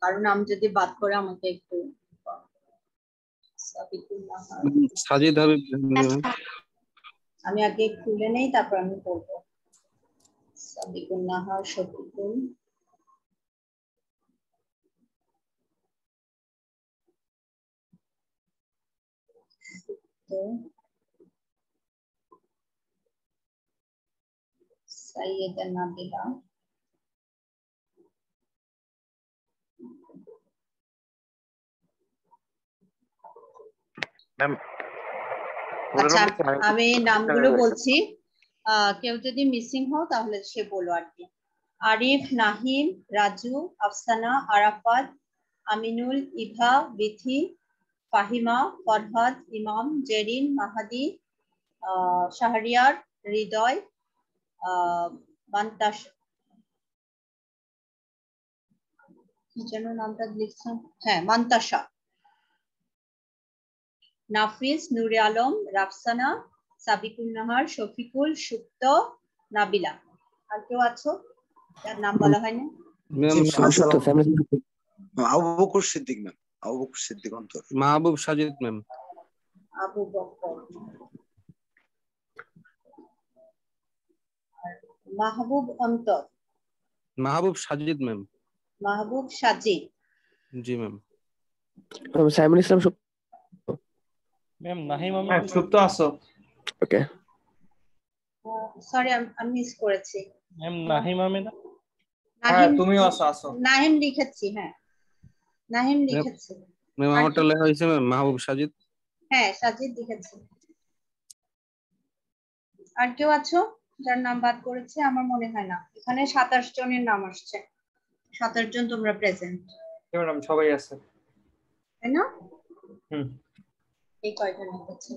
[SPEAKER 1] কারণ নাম যদি বাদ করে আমাকে একটু
[SPEAKER 8] সাজিদ হাবিব।
[SPEAKER 1] আমি আগে তুলে নেই, তারপর আমি বলবো। সাবিকুন নাহার, শফিকুল, সাইয়েদা নাবিলা,
[SPEAKER 2] ম্যাম
[SPEAKER 1] আচ্ছা আমি নামগুলো বলছি, কেউ যদি মিসিং হও তাহলে সে বলো আর কি। আরিফ, নাহিম, রাজু, আফসানা, আরাফাত, আমিনুল, ইভা, বিথি, ফাহিমা, ফরহাদ, ইমাম, জেরিন, মাহাদি, শাহরিয়ার, হৃদয়, মান্তাস, কি যেন নামটা লিখছেন, হ্যাঁ মান্তাসা, নাফিস, নূরে আলম, রাফসানা, সাবিকুন নাহার, শফিকুল, সুপ্ত, নাবিলা। আর কেউ আছো যার নাম বলা হয়নি?
[SPEAKER 9] আবু বকর সিদ্দিক ম্যাম, আবু বকর সিদ্দিক অন্তর।
[SPEAKER 8] মাহবুব সাজিদ ম্যাম।
[SPEAKER 1] আবু বকর, মাহবুব অন্তর,
[SPEAKER 8] মাহবুব সাজিদ ম্যাম।
[SPEAKER 1] মাহবুব সাজিদ,
[SPEAKER 8] জি ম্যাম।
[SPEAKER 10] সাইমুল ইসলাম
[SPEAKER 11] ম্যাম নাহিম আহমেদ সুপ্ত আছো?
[SPEAKER 10] ওকে
[SPEAKER 1] সরি আমি মিস করেছি।
[SPEAKER 11] ম্যাম নাহিম আহমেদ।
[SPEAKER 1] নাহিম,
[SPEAKER 11] তুমিও আছো?
[SPEAKER 1] নাহিম লিখেছি, হ্যাঁ নাহিম লিখেছি
[SPEAKER 8] ম্যাম। আমারটা লেখা হয়েছে ম্যাম মাহবুব সাজিদ।
[SPEAKER 1] হ্যাঁ সাজিদ লিখেছি। আর কেউ আছো যার নাম বাদ করেছে? আমার মনে হয় না। এখানে 27 জনের নাম আসছে। 27 জন তোমরা প্রেজেন্ট।
[SPEAKER 11] ম্যাডাম সবাই আছে
[SPEAKER 1] তাই না?
[SPEAKER 11] হুম।
[SPEAKER 1] এই কয়টা নাম হচ্ছে?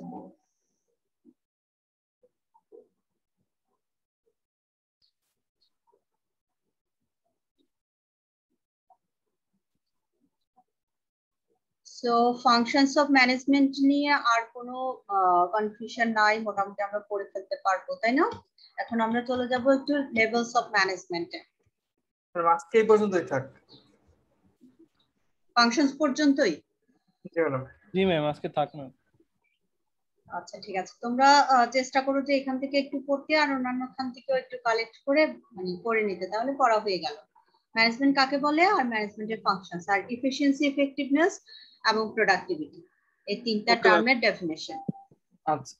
[SPEAKER 1] সো ফাংশনস অফ ম্যানেজমেন্ট নিয়ে আর কোনো কনফিউশন নাই, মোটামুটি আমরা পড়ে ফেলতে পারবো, তাই না? এখন আমরা চলে যাব একটু লেভেলস অফ ম্যানেজমেন্টে।
[SPEAKER 11] আজকে এই পর্যন্তই থাক।
[SPEAKER 1] ফাংশনস পর্যন্তই?
[SPEAKER 11] জি ম্যাম আজকে থাক না।
[SPEAKER 1] আচ্ছা ঠিক আছে, তোমরা চেষ্টা করো যে এখান থেকে একটু পড়তে আর অন্যান্য খান থেকেও একটু কালেক্ট করে মানে পড়ে নিতে, তাহলে পড়া হয়ে গেল। ম্যানেজমেন্ট কাকে বলে আর ম্যানেজমেন্টের ফাংশনস আর এফিশিয়েন্সি, এফেক্টিভনেস এবং প্রোডাক্টিভিটি, এই তিনটা টার্মের ডেফিনেশন।
[SPEAKER 11] আচ্ছা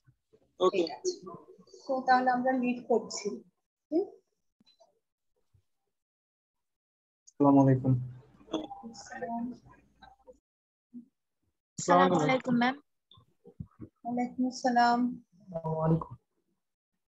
[SPEAKER 1] ঠিক আছে, তো তাহলে আমরা লিড করছি।
[SPEAKER 11] আসসালামু আলাইকুম।
[SPEAKER 6] আসসালামু আলাইকুম ম্যাম।
[SPEAKER 1] ওয়ালাইকুম আসসালাম।
[SPEAKER 11] আসসালামু আলাইকুম।